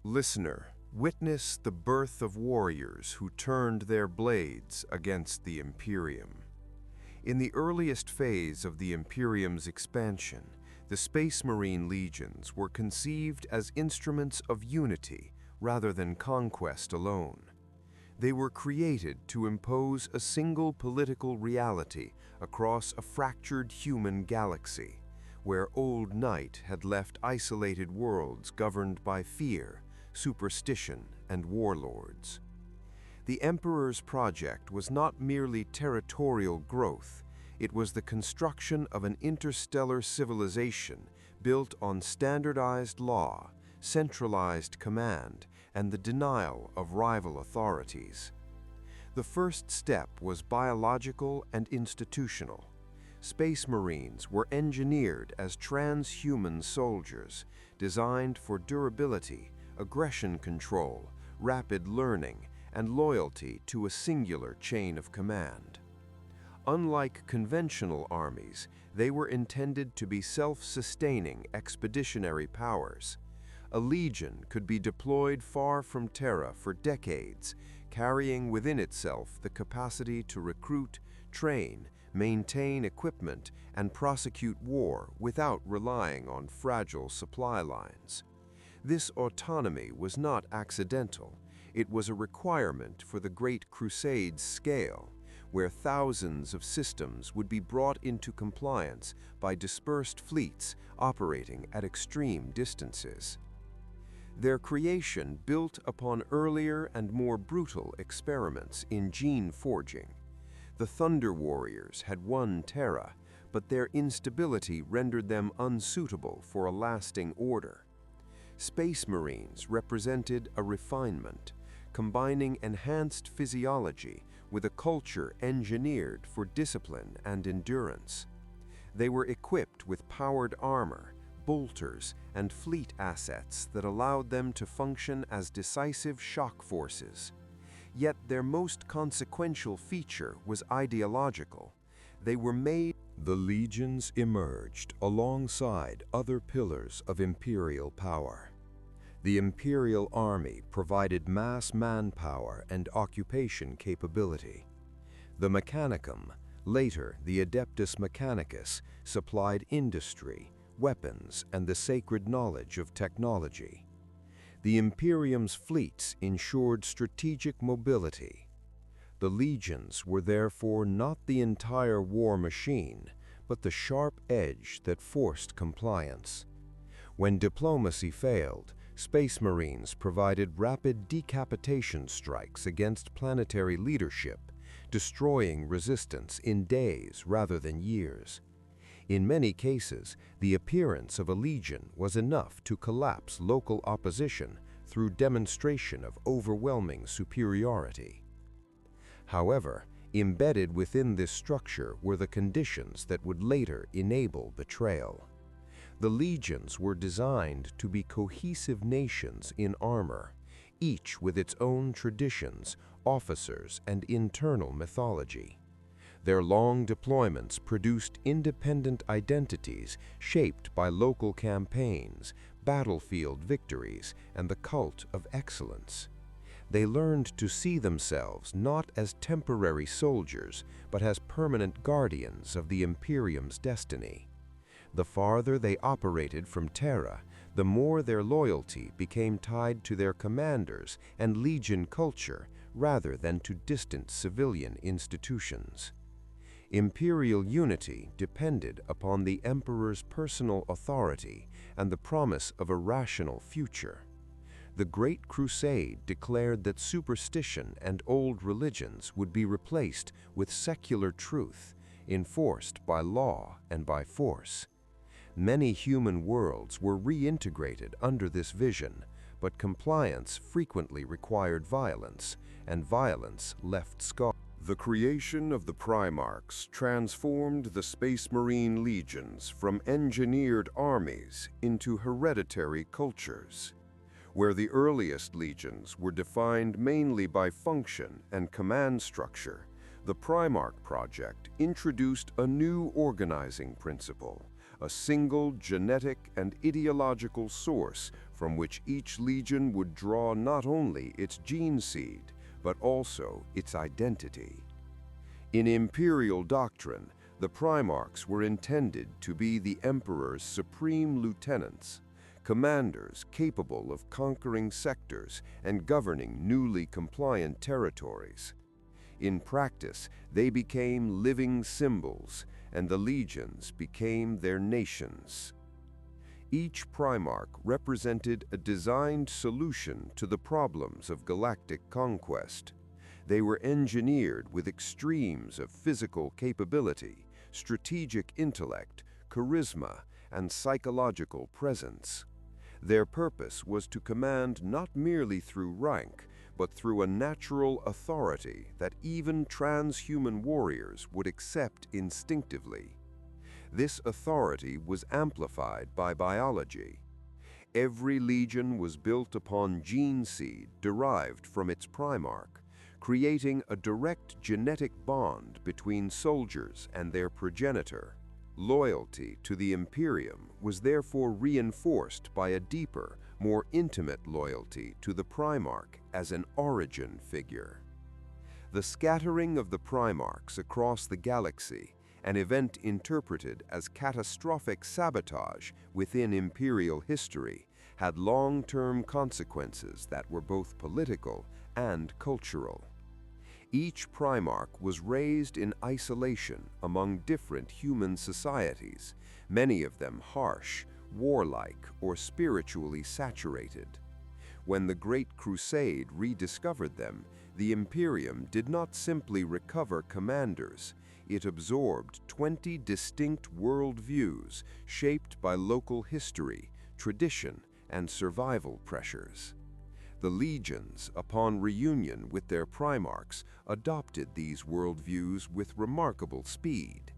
Listener, witness the birth of warriors who turned their blades against the Imperium. In the earliest phase of the Imperium's expansion, the Space Marine Legions were conceived as instruments of unity rather than conquest alone. They were created to impose a single political reality across a fractured human galaxy, where old night had left isolated worlds governed by fear, superstition, and warlords. The Emperor's project was not merely territorial growth, it was the construction of an interstellar civilization built on standardized law, centralized command, and the denial of rival authorities. The first step was biological and institutional. Space Marines were engineered as transhuman soldiers, designed for durability, aggression control, rapid learning, and loyalty to a singular chain of command. Unlike conventional armies, they were intended to be self-sustaining expeditionary powers. A legion could be deployed far from Terra for decades, carrying within itself the capacity to recruit, train, maintain equipment, and prosecute war without relying on fragile supply lines. This autonomy was not accidental. It was a requirement for the Great Crusade's scale, where thousands of systems would be brought into compliance by dispersed fleets operating at extreme distances. Their creation built upon earlier and more brutal experiments in gene forging. The Thunder Warriors had won Terra, but their instability rendered them unsuitable for a lasting order. Space Marines represented a refinement, combining enhanced physiology with a culture engineered for discipline and endurance. They were equipped with powered armor, bolters, and fleet assets that allowed them to function as decisive shock forces. Yet their most consequential feature was ideological. They were made. The legions emerged alongside other pillars of imperial power. The Imperial Army provided mass manpower and occupation capability. The Mechanicum, later the Adeptus Mechanicus, supplied industry, weapons, and the sacred knowledge of technology. The Imperium's fleets ensured strategic mobility. The legions were therefore not the entire war machine, but the sharp edge that forced compliance. When diplomacy failed, Space Marines provided rapid decapitation strikes against planetary leadership, destroying resistance in days rather than years. In many cases, the appearance of a legion was enough to collapse local opposition through demonstration of overwhelming superiority. However, embedded within this structure were the conditions that would later enable betrayal. The legions were designed to be cohesive nations in armor, each with its own traditions, officers, and internal mythology. Their long deployments produced independent identities shaped by local campaigns, battlefield victories, and the cult of excellence. They learned to see themselves not as temporary soldiers, but as permanent guardians of the Imperium's destiny. The farther they operated from Terra, the more their loyalty became tied to their commanders and legion culture rather than to distant civilian institutions. Imperial unity depended upon the Emperor's personal authority and the promise of a rational future. The Great Crusade declared that superstition and old religions would be replaced with secular truth, enforced by law and by force. Many human worlds were reintegrated under this vision, but compliance frequently required violence, and violence left scars. The creation of the Primarchs transformed the Space Marine Legions from engineered armies into hereditary cultures. Where the earliest legions were defined mainly by function and command structure, the Primarch project introduced a new organizing principle, a single genetic and ideological source from which each legion would draw not only its gene seed, but also its identity. In Imperial doctrine, the Primarchs were intended to be the Emperor's supreme lieutenants, commanders capable of conquering sectors and governing newly compliant territories. In practice, they became living symbols, and the legions became their nations. Each Primarch represented a designed solution to the problems of galactic conquest. They were engineered with extremes of physical capability, strategic intellect, charisma, and psychological presence. Their purpose was to command not merely through rank, but through a natural authority that even transhuman warriors would accept instinctively. This authority was amplified by biology. Every legion was built upon gene seed derived from its Primarch, creating a direct genetic bond between soldiers and their progenitor. Loyalty to the Imperium was therefore reinforced by a deeper, more intimate loyalty to the Primarch as an origin figure. The scattering of the Primarchs across the galaxy, an event interpreted as catastrophic sabotage within Imperial history, had long-term consequences that were both political and cultural. Each Primarch was raised in isolation among different human societies, many of them harsh, warlike, or spiritually saturated. When the Great Crusade rediscovered them, the Imperium did not simply recover commanders. It absorbed 20 distinct worldviews shaped by local history, tradition, and survival pressures. The legions, upon reunion with their Primarchs, adopted these worldviews with remarkable speed.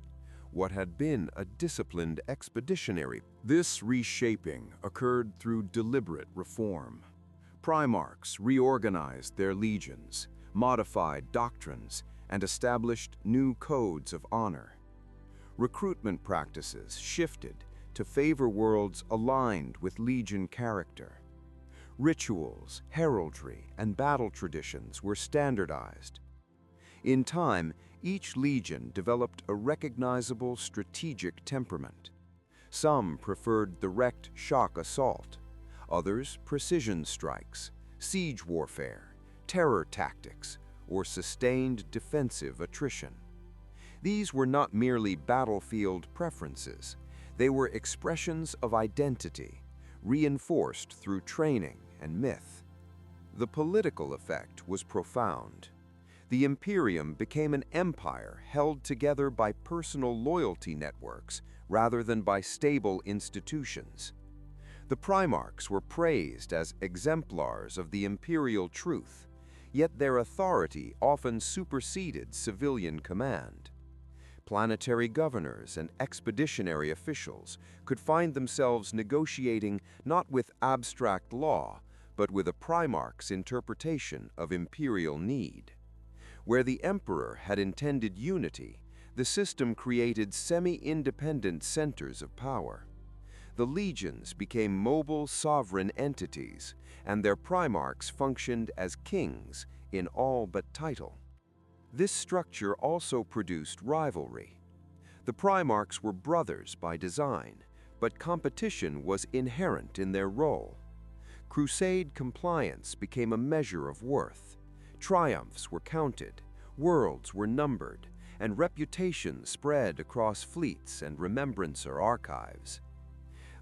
What had been a disciplined expeditionary. This reshaping occurred through deliberate reform. Primarchs reorganized their legions, modified doctrines, and established new codes of honor. Recruitment practices shifted to favor worlds aligned with legion character. Rituals, heraldry, and battle traditions were standardized. In time, each legion developed a recognizable strategic temperament. Some preferred direct shock assault, others precision strikes, siege warfare, terror tactics, or sustained defensive attrition. These were not merely battlefield preferences, they were expressions of identity, reinforced through training and myth. The political effect was profound. The Imperium became an empire held together by personal loyalty networks rather than by stable institutions. The Primarchs were praised as exemplars of the imperial truth, yet their authority often superseded civilian command. Planetary governors and expeditionary officials could find themselves negotiating not with abstract law, but with a Primarch's interpretation of imperial need. Where the Emperor had intended unity, the system created semi-independent centers of power. The legions became mobile sovereign entities, and their Primarchs functioned as kings in all but title. This structure also produced rivalry. The Primarchs were brothers by design, but competition was inherent in their role. Crusade compliance became a measure of worth. Triumphs were counted, worlds were numbered, and reputation spread across fleets and remembrancer archives.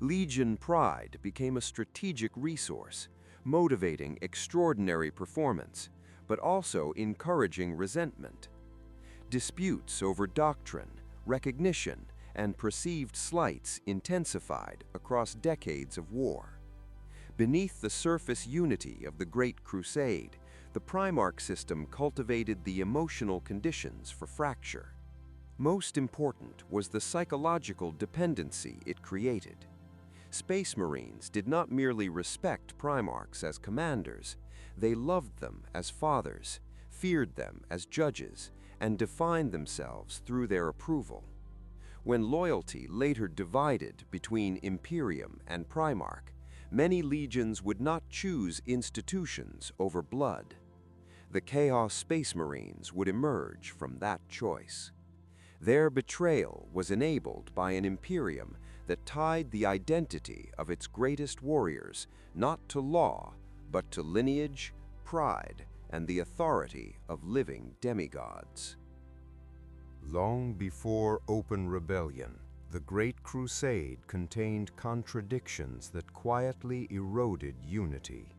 Legion pride became a strategic resource, motivating extraordinary performance, but also encouraging resentment. Disputes over doctrine, recognition, and perceived slights intensified across decades of war. Beneath the surface unity of the Great Crusade, the Primarch system cultivated the emotional conditions for fracture. Most important was the psychological dependency it created. Space Marines did not merely respect Primarchs as commanders, they loved them as fathers, feared them as judges, and defined themselves through their approval. When loyalty later divided between Imperium and Primarch, Many legions would not choose institutions over blood. The Chaos Space Marines would emerge from that choice. Their betrayal was enabled by an Imperium that tied the identity of its greatest warriors not to law, but to lineage, pride, and the authority of living demigods. Long before open rebellion, the Great Crusade contained contradictions that quietly eroded unity.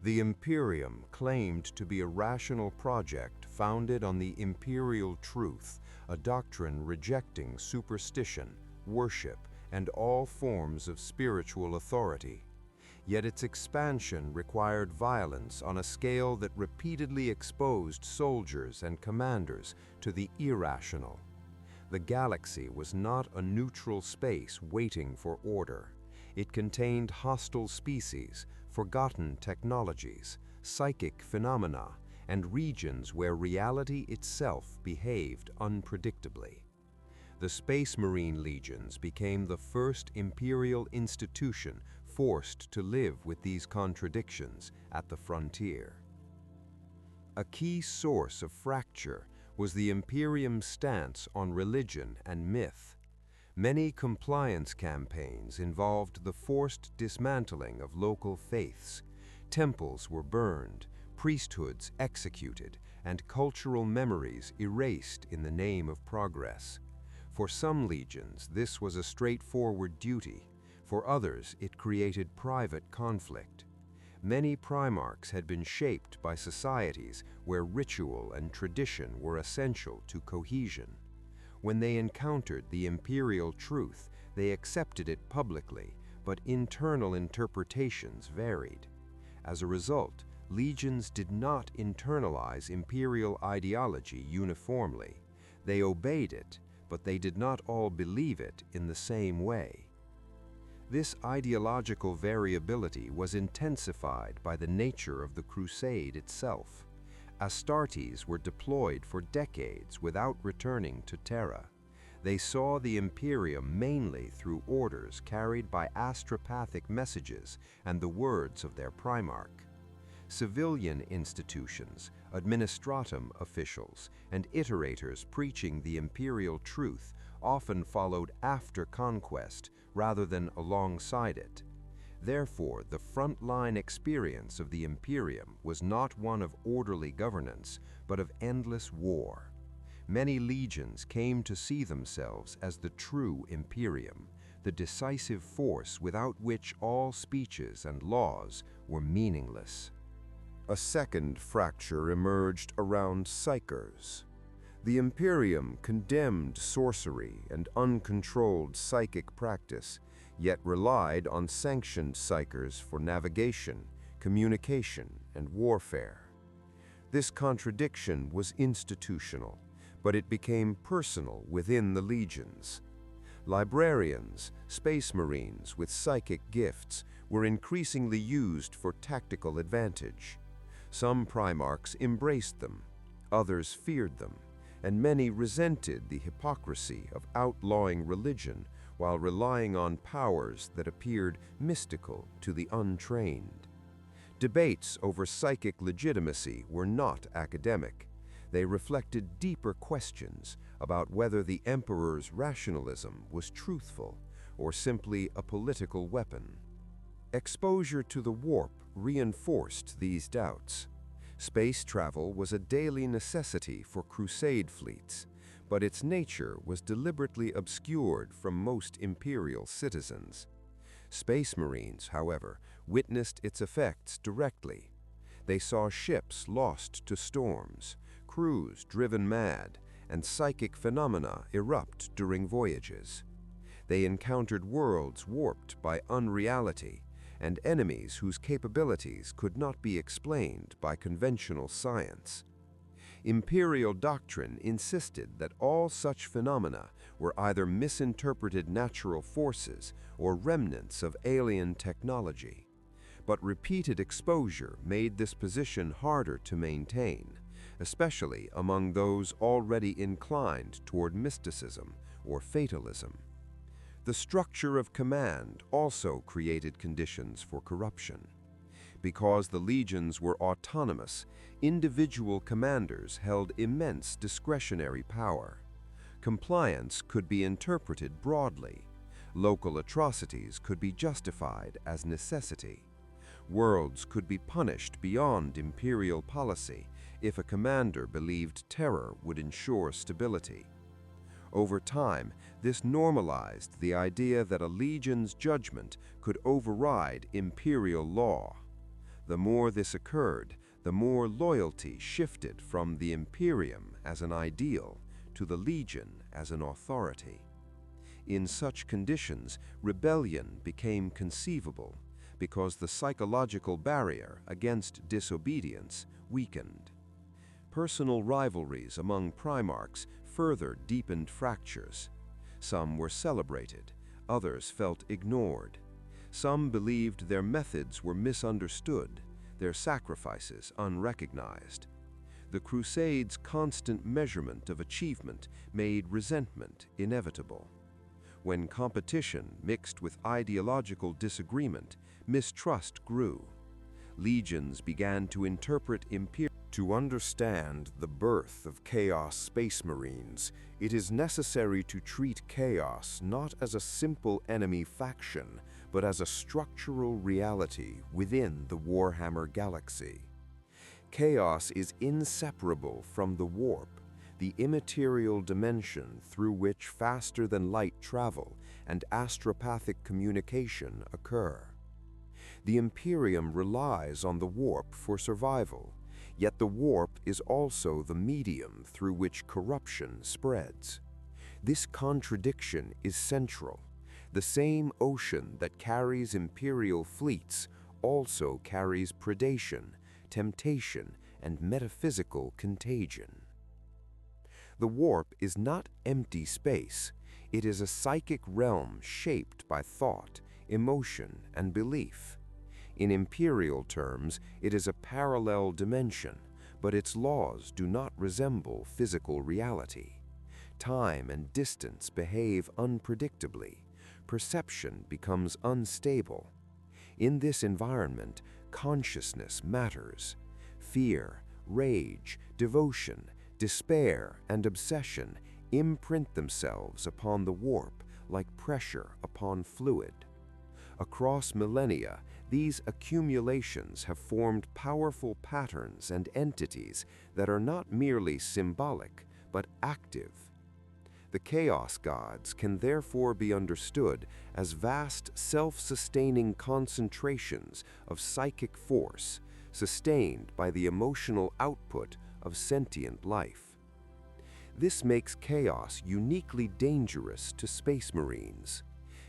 The Imperium claimed to be a rational project founded on the imperial truth, a doctrine rejecting superstition, worship, and all forms of spiritual authority. Yet its expansion required violence on a scale that repeatedly exposed soldiers and commanders to the irrational. The galaxy was not a neutral space waiting for order. It contained hostile species, forgotten technologies, psychic phenomena, and regions where reality itself behaved unpredictably. The Space Marine Legions became the first Imperial institution forced to live with these contradictions at the frontier. A key source of fracture was the Imperium's stance on religion and myth. Many compliance campaigns involved the forced dismantling of local faiths. Temples were burned, priesthoods executed, and cultural memories erased in the name of progress. For some legions, this was a straightforward duty. For others, it created private conflict. Many Primarchs had been shaped by societies where ritual and tradition were essential to cohesion. When they encountered the imperial truth, they accepted it publicly, but internal interpretations varied. As a result, legions did not internalize imperial ideology uniformly. They obeyed it, but they did not all believe it in the same way. This ideological variability was intensified by the nature of the Crusade itself. Astartes were deployed for decades without returning to Terra. They saw the Imperium mainly through orders carried by astropathic messages and the words of their Primarch. Civilian institutions, administratum officials, and iterators preaching the imperial truth often followed after conquest rather than alongside it. Therefore, the frontline experience of the Imperium was not one of orderly governance, but of endless war. Many legions came to see themselves as the true Imperium, the decisive force without which all speeches and laws were meaningless. A second fracture emerged around psychers. The Imperium condemned sorcery and uncontrolled psychic practice, yet relied on sanctioned psychers for navigation, communication, and warfare. This contradiction was institutional, but it became personal within the legions. Librarians, space marines with psychic gifts, were increasingly used for tactical advantage. Some Primarchs embraced them, others feared them, and many resented the hypocrisy of outlawing religion while relying on powers that appeared mystical to the untrained. Debates over psychic legitimacy were not academic. They reflected deeper questions about whether the Emperor's rationalism was truthful or simply a political weapon. Exposure to the warp reinforced these doubts. Space travel was a daily necessity for Crusade fleets, but its nature was deliberately obscured from most Imperial citizens. Space Marines, however, witnessed its effects directly. They saw ships lost to storms, crews driven mad, and psychic phenomena erupt during voyages. They encountered worlds warped by unreality, and enemies whose capabilities could not be explained by conventional science. Imperial doctrine insisted that all such phenomena were either misinterpreted natural forces or remnants of alien technology. But repeated exposure made this position harder to maintain, especially among those already inclined toward mysticism or fatalism. The structure of command also created conditions for corruption. Because the legions were autonomous, individual commanders held immense discretionary power. Compliance could be interpreted broadly. Local atrocities could be justified as necessity. Worlds could be punished beyond imperial policy if a commander believed terror would ensure stability. Over time, this normalized the idea that a legion's judgment could override imperial law. The more this occurred, the more loyalty shifted from the Imperium as an ideal to the legion as an authority. In such conditions, rebellion became conceivable because the psychological barrier against disobedience weakened. Personal rivalries among Primarchs further deepened fractures. Some were celebrated, others felt ignored. Some believed their methods were misunderstood, their sacrifices unrecognized. The Crusades' constant measurement of achievement made resentment inevitable. When competition mixed with ideological disagreement, mistrust grew. Legions began to interpret Imperium. To understand the birth of Chaos Space Marines, it is necessary to treat Chaos not as a simple enemy faction, but as a structural reality within the Warhammer galaxy. Chaos is inseparable from the warp, the immaterial dimension through which faster-than-light travel and astropathic communication occur. The Imperium relies on the warp for survival, yet the warp is also the medium through which corruption spreads. This contradiction is central. The same ocean that carries Imperial fleets also carries predation, temptation, and metaphysical contagion. The warp is not empty space. It is a psychic realm shaped by thought, emotion, and belief. In Imperial terms, it is a parallel dimension, but its laws do not resemble physical reality. Time and distance behave unpredictably. Perception becomes unstable. In this environment, consciousness matters. Fear, rage, devotion, despair, and obsession imprint themselves upon the warp like pressure upon fluid. Across millennia, these accumulations have formed powerful patterns and entities that are not merely symbolic, but active. The Chaos Gods can therefore be understood as vast self-sustaining concentrations of psychic force, sustained by the emotional output of sentient life. This makes Chaos uniquely dangerous to Space Marines.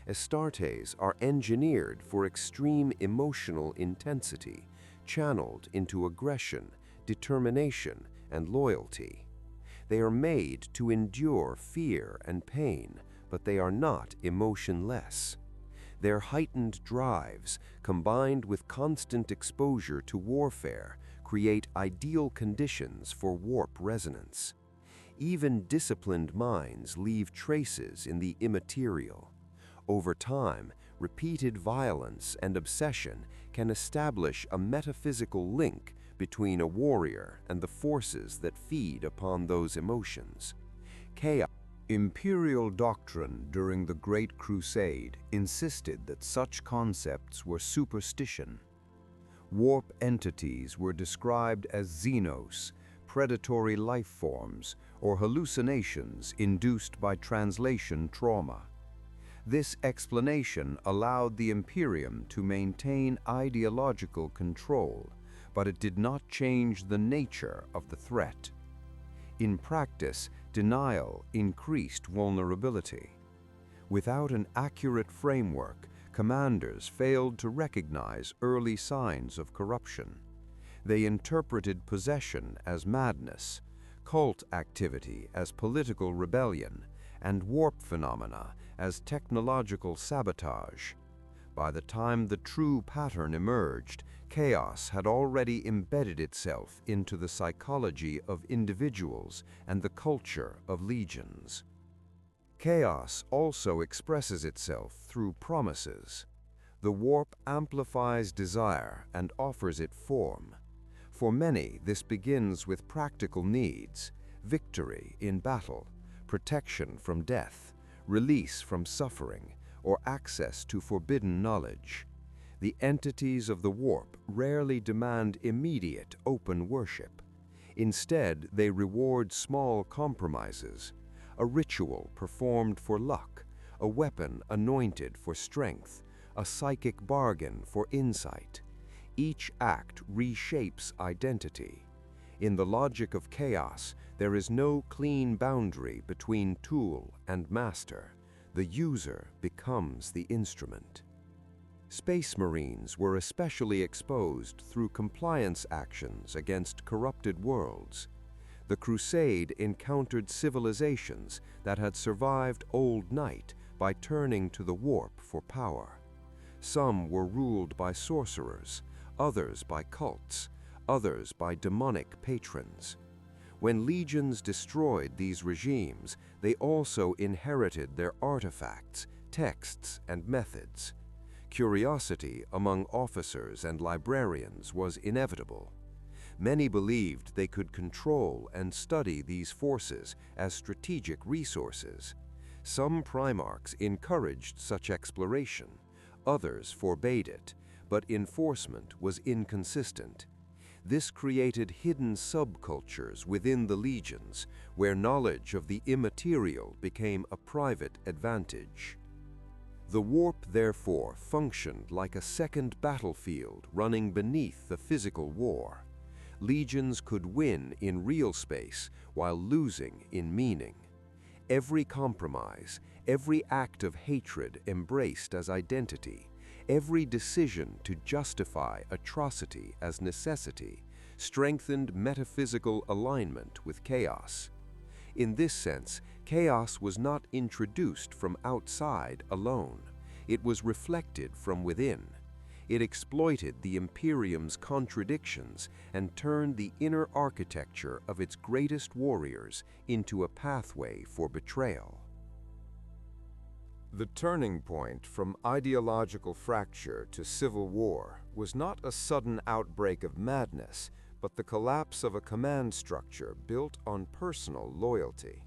Astartes are engineered for extreme emotional intensity, channeled into aggression, determination, and loyalty. They are made to endure fear and pain, but they are not emotionless. Their heightened drives, combined with constant exposure to warfare, create ideal conditions for warp resonance. Even disciplined minds leave traces in the immaterial. Over time, repeated violence and obsession can establish a metaphysical link between a warrior and the forces that feed upon those emotions. Chaos. Imperial doctrine during the Great Crusade insisted that such concepts were superstition. Warp entities were described as xenos, predatory life forms, or hallucinations induced by translation trauma. This explanation allowed the Imperium to maintain ideological control, but it did not change the nature of the threat. In practice, denial increased vulnerability. Without an accurate framework, commanders failed to recognize early signs of corruption. They interpreted possession as madness, cult activity as political rebellion, and warp phenomena as technological sabotage. By the time the true pattern emerged, chaos had already embedded itself into the psychology of individuals and the culture of legions. Chaos also expresses itself through promises. The warp amplifies desire and offers it form. For many, this begins with practical needs: victory in battle, protection from death, release from suffering, or access to forbidden knowledge. The entities of the warp rarely demand immediate open worship. Instead, they reward small compromises: a ritual performed for luck, a weapon anointed for strength, a psychic bargain for insight. Each act reshapes identity. In the logic of chaos, there is no clean boundary between tool and master. The user becomes the instrument. Space Marines were especially exposed through compliance actions against corrupted worlds. The Crusade encountered civilizations that had survived Old Night by turning to the warp for power. Some were ruled by sorcerers, others by cults, others by demonic patrons. When legions destroyed these regimes, they also inherited their artifacts, texts, and methods. Curiosity among officers and librarians was inevitable. Many believed they could control and study these forces as strategic resources. Some Primarchs encouraged such exploration, others forbade it, but enforcement was inconsistent. This created hidden subcultures within the legions, where knowledge of the immaterial became a private advantage. The warp, therefore, functioned like a second battlefield running beneath the physical war. Legions could win in real space while losing in meaning. Every compromise, every act of hatred embraced as identity, every decision to justify atrocity as necessity, strengthened metaphysical alignment with chaos. In this sense, chaos was not introduced from outside alone. It was reflected from within. It exploited the Imperium's contradictions and turned the inner architecture of its greatest warriors into a pathway for betrayal. The turning point from ideological fracture to civil war was not a sudden outbreak of madness, but the collapse of a command structure built on personal loyalty.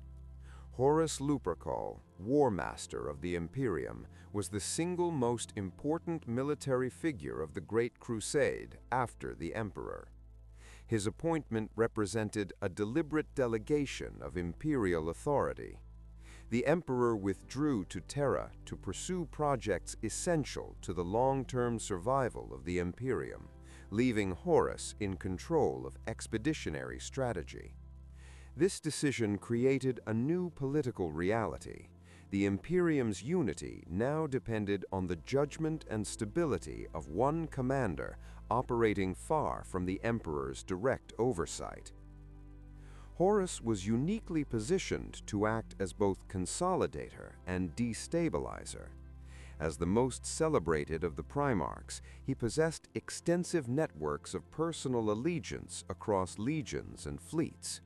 Horus Lupercal, Warmaster of the Imperium, was the single most important military figure of the Great Crusade after the Emperor. His appointment represented a deliberate delegation of Imperial authority. The Emperor withdrew to Terra to pursue projects essential to the long-term survival of the Imperium, leaving Horus in control of expeditionary strategy. This decision created a new political reality. The Imperium's unity now depended on the judgment and stability of one commander operating far from the Emperor's direct oversight. Horus was uniquely positioned to act as both consolidator and destabilizer. As the most celebrated of the Primarchs, he possessed extensive networks of personal allegiance across legions and fleets.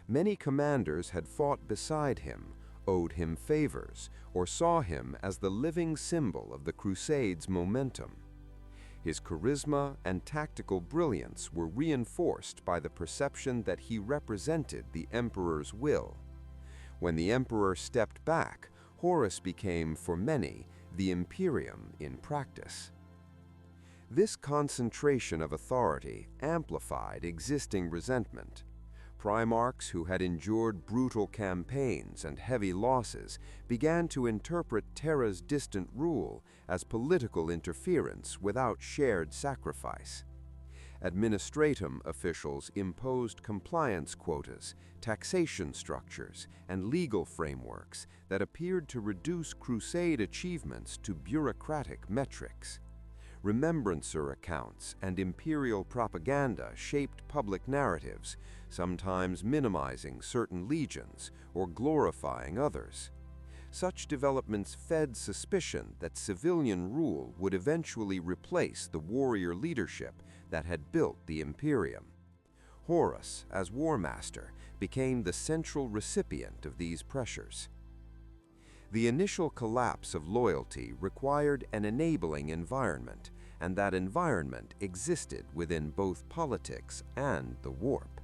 Many commanders had fought beside him, owed him favors, or saw him as the living symbol of the Crusades' momentum. His charisma and tactical brilliance were reinforced by the perception that he represented the Emperor's will. When the Emperor stepped back, Horus became, for many, the Imperium in practice. This concentration of authority amplified existing resentment. Primarchs who had endured brutal campaigns and heavy losses began to interpret Terra's distant rule as political interference without shared sacrifice. Administratum officials imposed compliance quotas, taxation structures, and legal frameworks that appeared to reduce Crusade achievements to bureaucratic metrics. Remembrancer accounts and Imperial propaganda shaped public narratives, sometimes minimizing certain legions or glorifying others. Such developments fed suspicion that civilian rule would eventually replace the warrior leadership that had built the Imperium. Horus, as Warmaster, became the central recipient of these pressures. The initial collapse of loyalty required an enabling environment, and that environment existed within both politics and the warp.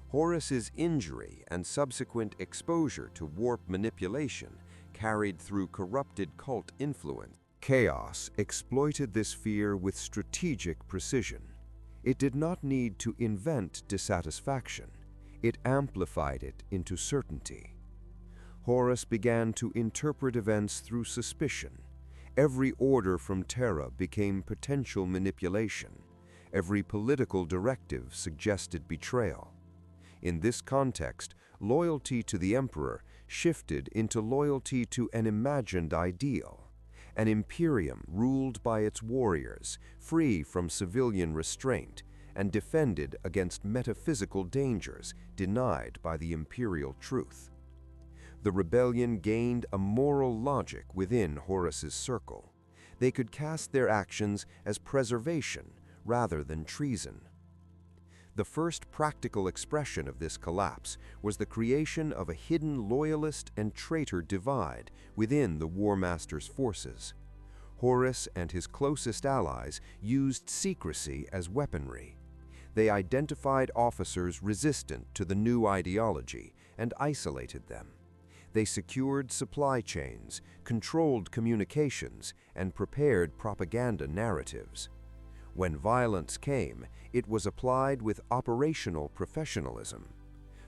Horus's injury and subsequent exposure to warp manipulation carried through corrupted cult influence. Chaos exploited this fear with strategic precision. It did not need to invent dissatisfaction. It amplified it into certainty. Horus began to interpret events through suspicion. Every order from Terra became potential manipulation. Every political directive suggested betrayal. In this context, loyalty to the Emperor shifted into loyalty to an imagined ideal, an Imperium ruled by its warriors, free from civilian restraint, and defended against metaphysical dangers denied by the Imperial truth. The rebellion gained a moral logic within Horus's circle. They could cast their actions as preservation rather than treason. The first practical expression of this collapse was the creation of a hidden loyalist and traitor divide within the Warmaster's forces. Horus and his closest allies used secrecy as weaponry. They identified officers resistant to the new ideology and isolated them. They secured supply chains, controlled communications, and prepared propaganda narratives. When violence came, it was applied with operational professionalism.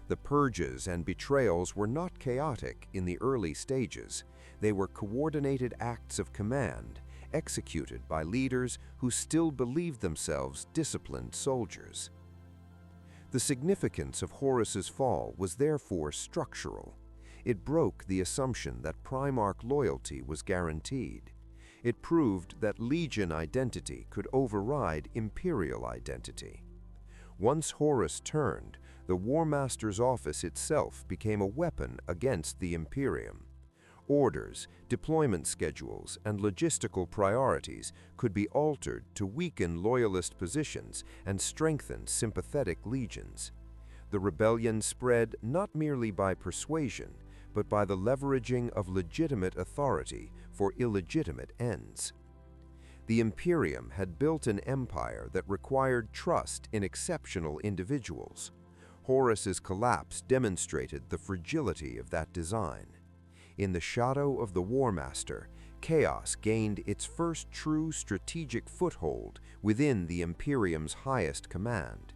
The purges and betrayals were not chaotic in the early stages. They were coordinated acts of command, executed by leaders who still believed themselves disciplined soldiers. The significance of Horus's fall was therefore structural. It broke the assumption that Primarch loyalty was guaranteed. It proved that Legion identity could override Imperial identity. Once Horus turned, the Warmaster's office itself became a weapon against the Imperium. Orders, deployment schedules, and logistical priorities could be altered to weaken loyalist positions and strengthen sympathetic legions. The rebellion spread not merely by persuasion, but by the leveraging of legitimate authority for illegitimate ends. The Imperium had built an empire that required trust in exceptional individuals. Horus's collapse demonstrated the fragility of that design. In the shadow of the Warmaster, chaos gained its first true strategic foothold within the Imperium's highest command.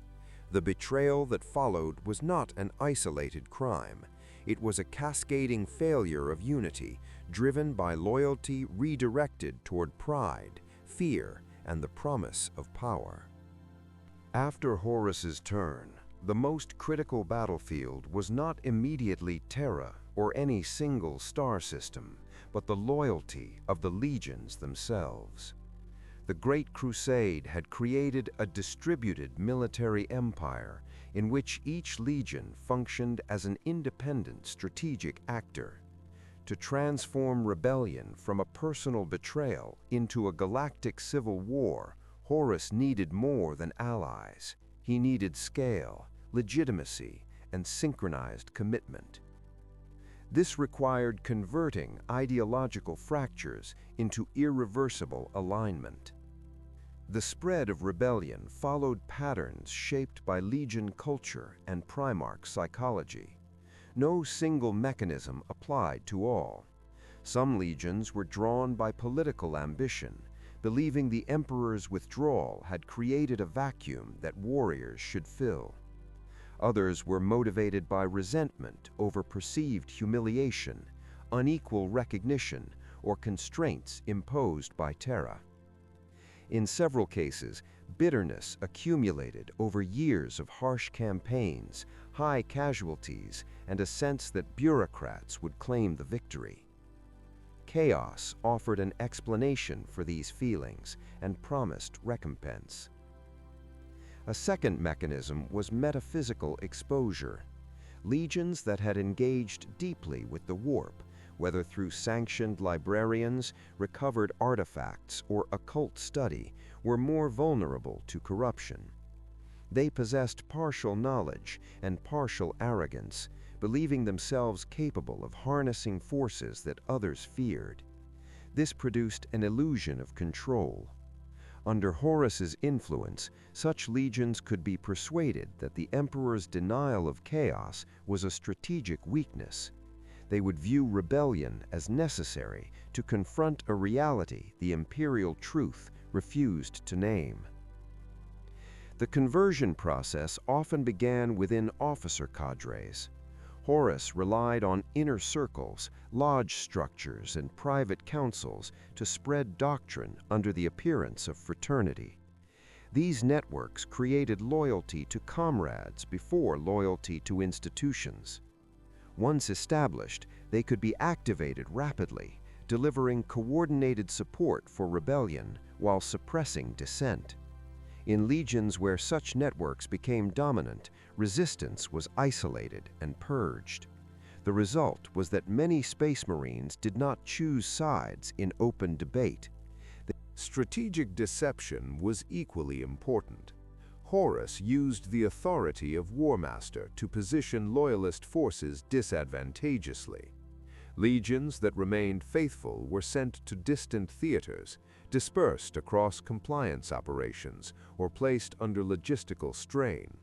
The betrayal that followed was not an isolated crime. It was a cascading failure of unity, driven by loyalty redirected toward pride, fear, and the promise of power. After Horus's turn, the most critical battlefield was not immediately Terra or any single star system, but the loyalty of the legions themselves. The Great Crusade had created a distributed military empire in which each legion functioned as an independent strategic actor. To transform rebellion from a personal betrayal into a galactic civil war, Horus needed more than allies. He needed scale, legitimacy, and synchronized commitment. This required converting ideological fractures into irreversible alignment. The spread of rebellion followed patterns shaped by Legion culture and Primarch psychology. No single mechanism applied to all. Some legions were drawn by political ambition, believing the Emperor's withdrawal had created a vacuum that warriors should fill. Others were motivated by resentment over perceived humiliation, unequal recognition, or constraints imposed by Terra. In several cases, bitterness accumulated over years of harsh campaigns, high casualties, and a sense that bureaucrats would claim the victory. Chaos offered an explanation for these feelings and promised recompense. A second mechanism was metaphysical exposure. Legions that had engaged deeply with the warp, whether through sanctioned librarians, recovered artifacts, or occult study, were more vulnerable to corruption. They possessed partial knowledge and partial arrogance, believing themselves capable of harnessing forces that others feared. This produced an illusion of control. Under Horus's influence, such legions could be persuaded that the Emperor's denial of chaos was a strategic weakness. They would view rebellion as necessary to confront a reality the Imperial truth refused to name. The conversion process often began within officer cadres. Horus relied on inner circles, lodge structures, and private councils to spread doctrine under the appearance of fraternity. These networks created loyalty to comrades before loyalty to institutions. Once established, they could be activated rapidly, delivering coordinated support for rebellion while suppressing dissent. In legions where such networks became dominant, resistance was isolated and purged. The result was that many Space Marines did not choose sides in open debate. Strategic deception was equally important. Horus used the authority of Warmaster to position Loyalist forces disadvantageously. Legions that remained faithful were sent to distant theaters, dispersed across compliance operations, or placed under logistical strain.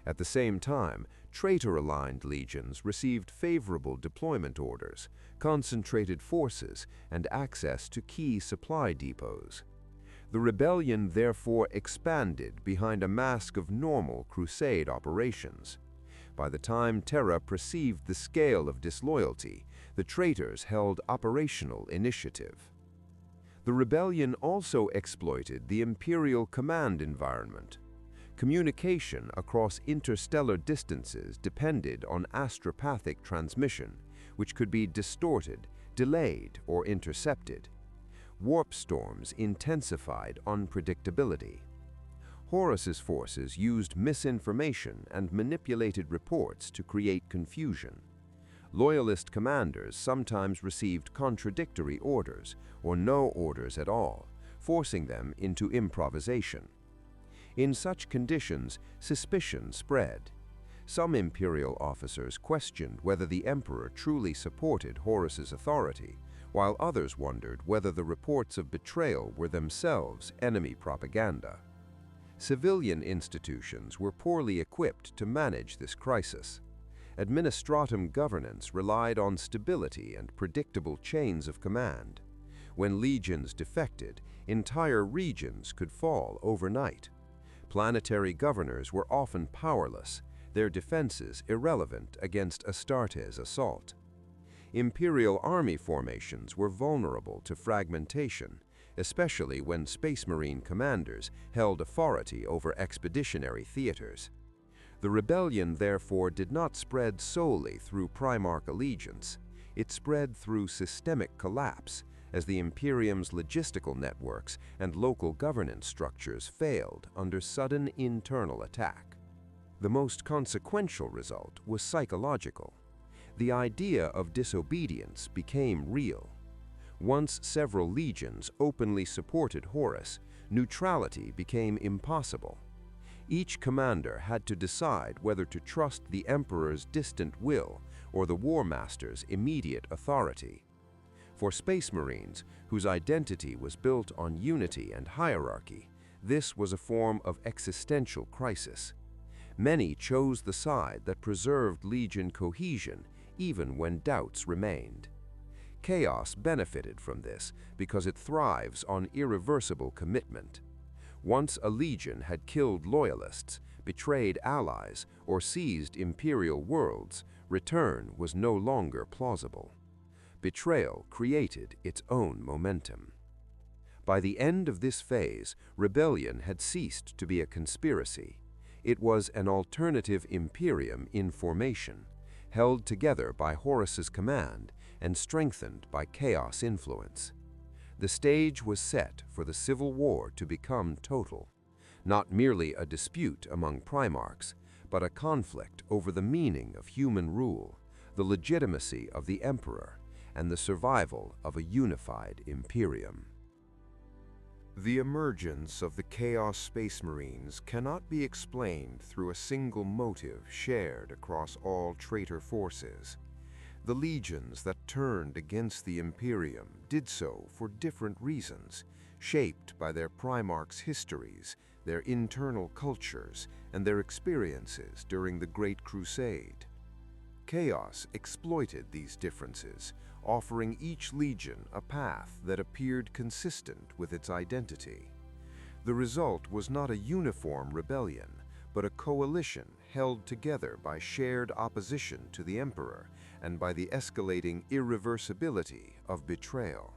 At the same time, traitor-aligned legions received favorable deployment orders, concentrated forces, and access to key supply depots. The rebellion therefore expanded behind a mask of normal Crusade operations. By the time Terra perceived the scale of disloyalty, the traitors held operational initiative. The rebellion also exploited the Imperial command environment. Communication across interstellar distances depended on astropathic transmission, which could be distorted, delayed, or intercepted. Warp storms intensified unpredictability. Horus's forces used misinformation and manipulated reports to create confusion. Loyalist commanders sometimes received contradictory orders or no orders at all, forcing them into improvisation. In such conditions, suspicion spread. Some Imperial officers questioned whether the Emperor truly supported Horus's authority, while others wondered whether the reports of betrayal were themselves enemy propaganda. Civilian institutions were poorly equipped to manage this crisis. Administratum governance relied on stability and predictable chains of command. When legions defected, entire regions could fall overnight. Planetary governors were often powerless, their defenses irrelevant against Astarte's assault. Imperial army formations were vulnerable to fragmentation, especially when Space Marine commanders held authority over expeditionary theaters. The rebellion therefore did not spread solely through Primarch allegiance. It spread through systemic collapse, as the Imperium's logistical networks and local governance structures failed under sudden internal attack. The most consequential result was psychological. The idea of disobedience became real. Once several legions openly supported Horus, neutrality became impossible. Each commander had to decide whether to trust the Emperor's distant will or the Warmaster's immediate authority. For Space Marines, whose identity was built on unity and hierarchy, this was a form of existential crisis. Many chose the side that preserved Legion cohesion even when doubts remained. Chaos benefited from this because it thrives on irreversible commitment. Once a legion had killed loyalists, betrayed allies, or seized Imperial worlds, return was no longer plausible. Betrayal created its own momentum. By the end of this phase, rebellion had ceased to be a conspiracy. It was an alternative Imperium in formation, held together by Horus's command and strengthened by chaos influence. The stage was set for the civil war to become total, not merely a dispute among Primarchs, but a conflict over the meaning of human rule, the legitimacy of the Emperor, and the survival of a unified Imperium. The emergence of the Chaos Space Marines cannot be explained through a single motive shared across all traitor forces. The legions that turned against the Imperium did so for different reasons, shaped by their Primarchs' histories, their internal cultures, and their experiences during the Great Crusade. Chaos exploited these differences, offering each legion a path that appeared consistent with its identity. The result was not a uniform rebellion, but a coalition held together by shared opposition to the Emperor and by the escalating irreversibility of betrayal.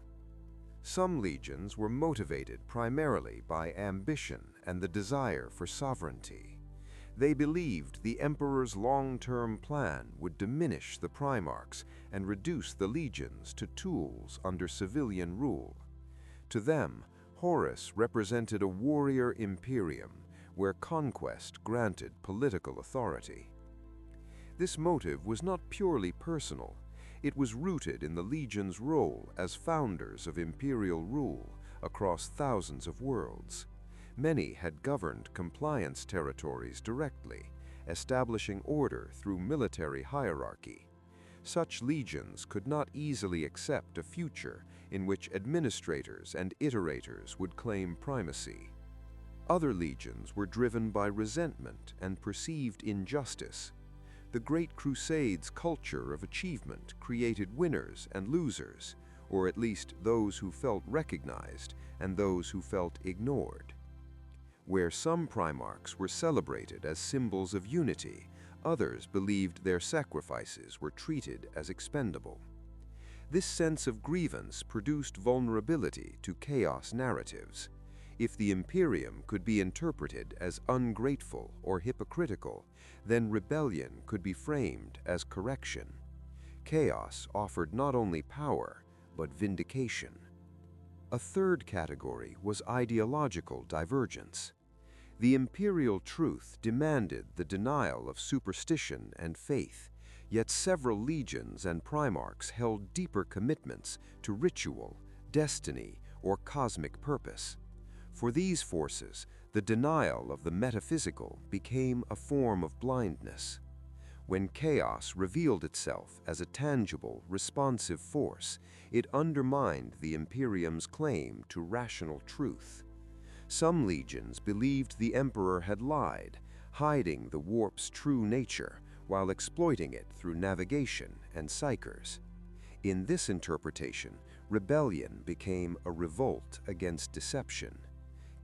Some legions were motivated primarily by ambition and the desire for sovereignty. They believed the Emperor's long-term plan would diminish the Primarchs and reduce the legions to tools under civilian rule. To them, Horus represented a warrior Imperium where conquest granted political authority. This motive was not purely personal. It was rooted in the legion's role as founders of Imperial rule across thousands of worlds. Many had governed compliance territories directly, establishing order through military hierarchy. Such legions could not easily accept a future in which administrators and iterators would claim primacy. Other legions were driven by resentment and perceived injustice. The Great Crusade's culture of achievement created winners and losers, or at least those who felt recognized and those who felt ignored. Where some Primarchs were celebrated as symbols of unity, others believed their sacrifices were treated as expendable. This sense of grievance produced vulnerability to chaos narratives. If the Imperium could be interpreted as ungrateful or hypocritical, then rebellion could be framed as correction. Chaos offered not only power, but vindication. A third category was ideological divergence. The imperial truth demanded the denial of superstition and faith, yet several legions and Primarchs held deeper commitments to ritual, destiny, or cosmic purpose. For these forces, the denial of the metaphysical became a form of blindness. When chaos revealed itself as a tangible, responsive force, it undermined the Imperium's claim to rational truth. Some legions believed the Emperor had lied, hiding the warp's true nature while exploiting it through navigation and psychers. In this interpretation, rebellion became a revolt against deception.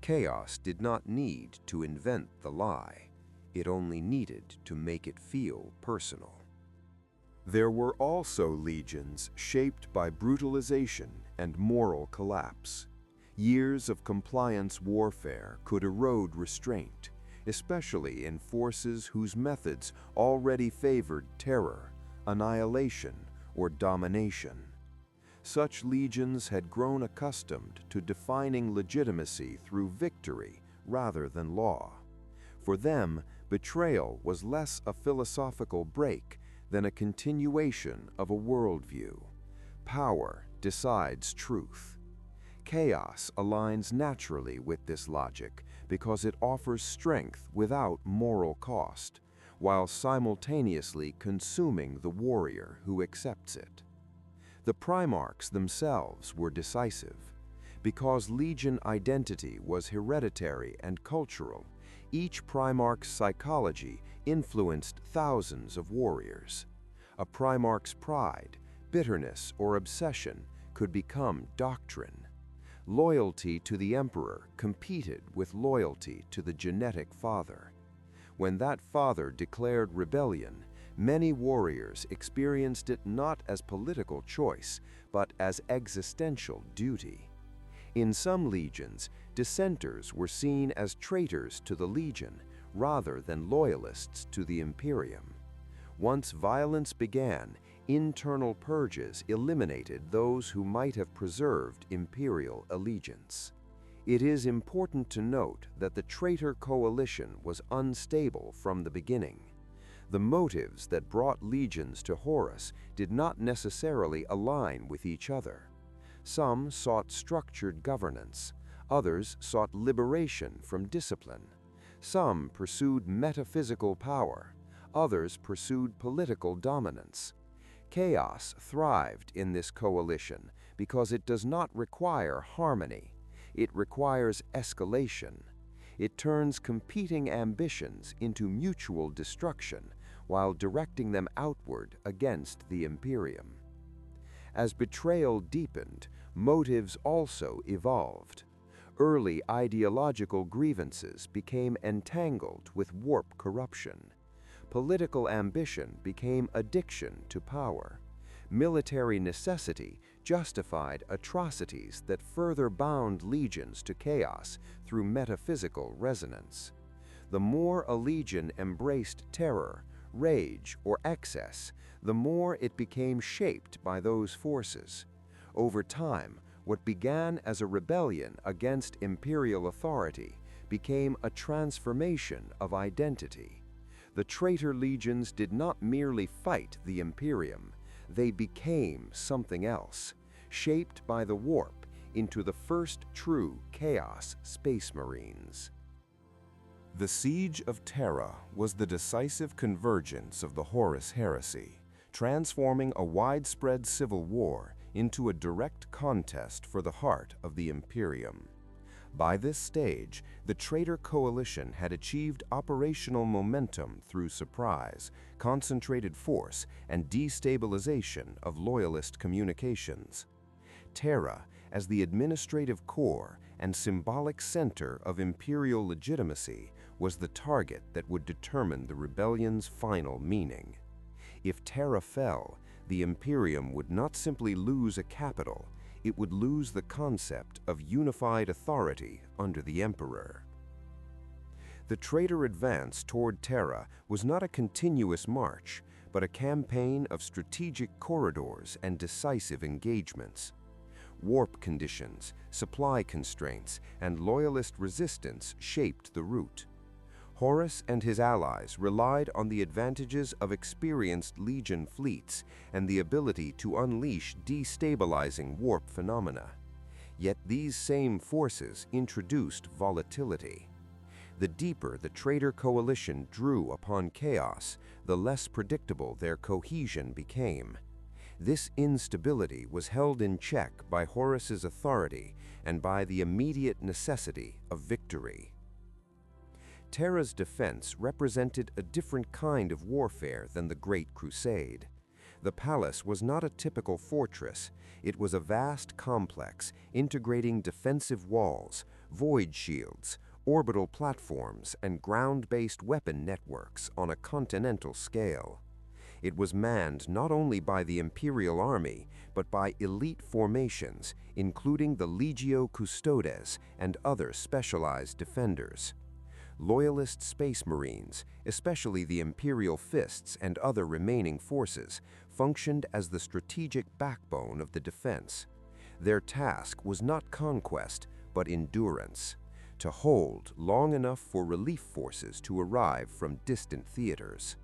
Chaos did not need to invent the lie. It only needed to make it feel personal. There were also legions shaped by brutalization and moral collapse. Years of compliance warfare could erode restraint, especially in forces whose methods already favored terror, annihilation, or domination. Such legions had grown accustomed to defining legitimacy through victory rather than law. For them, betrayal was less a philosophical break than a continuation of a worldview. Power decides truth. Chaos aligns naturally with this logic because it offers strength without moral cost, while simultaneously consuming the warrior who accepts it. The Primarchs themselves were decisive. Because legion identity was hereditary and cultural, each Primarch's psychology influenced thousands of warriors. A Primarch's pride, bitterness, or obsession could become doctrine. Loyalty to the Emperor competed with loyalty to the genetic father. When that father declared rebellion, many warriors experienced it not as political choice, but as existential duty. In some legions, dissenters were seen as traitors to the legion rather than loyalists to the Imperium. Once violence began, internal purges eliminated those who might have preserved Imperial allegiance. It is important to note that the traitor coalition was unstable from the beginning. The motives that brought legions to Horus did not necessarily align with each other. Some sought structured governance, Others sought liberation from discipline. Some pursued metaphysical power. Others pursued political dominance. Chaos thrived in this coalition because it does not require harmony. It requires escalation. It turns competing ambitions into mutual destruction while directing them outward against the Imperium. As betrayal deepened, motives also evolved. Early ideological grievances became entangled with warp corruption. Political ambition became addiction to power. Military necessity justified atrocities that further bound legions to chaos through metaphysical resonance. The more a legion embraced terror, rage, or excess, the more it became shaped by those forces. Over time, what began as a rebellion against imperial authority became a transformation of identity. The Traitor Legions did not merely fight the Imperium, they became something else, shaped by the warp into the first true Chaos Space Marines. The Siege of Terra was the decisive convergence of the Horus Heresy, transforming a widespread civil war into a direct contest for the heart of the Imperium. By this stage, the Traitor Coalition had achieved operational momentum through surprise, concentrated force, and destabilization of Loyalist communications. Terra, as the administrative core and symbolic center of Imperial legitimacy, was the target that would determine the rebellion's final meaning. If Terra fell, the Imperium would not simply lose a capital, it would lose the concept of unified authority under the Emperor. The Traitor advance toward Terra was not a continuous march, but a campaign of strategic corridors and decisive engagements. Warp conditions, supply constraints, and Loyalist resistance shaped the route. Horus and his allies relied on the advantages of experienced Legion fleets and the ability to unleash destabilizing warp phenomena. Yet these same forces introduced volatility. The deeper the Traitor Coalition drew upon chaos, the less predictable their cohesion became. This instability was held in check by Horus's authority and by the immediate necessity of victory. Terra's defense represented a different kind of warfare than the Great Crusade. The palace was not a typical fortress. It was a vast complex integrating defensive walls, void shields, orbital platforms, and ground-based weapon networks on a continental scale. It was manned not only by the Imperial Army, but by elite formations, including the Legio Custodes and other specialized defenders. Loyalist Space Marines, especially the Imperial Fists and other remaining forces, functioned as the strategic backbone of the defense. Their task was not conquest, but endurance, to hold long enough for relief forces to arrive from distant theaters.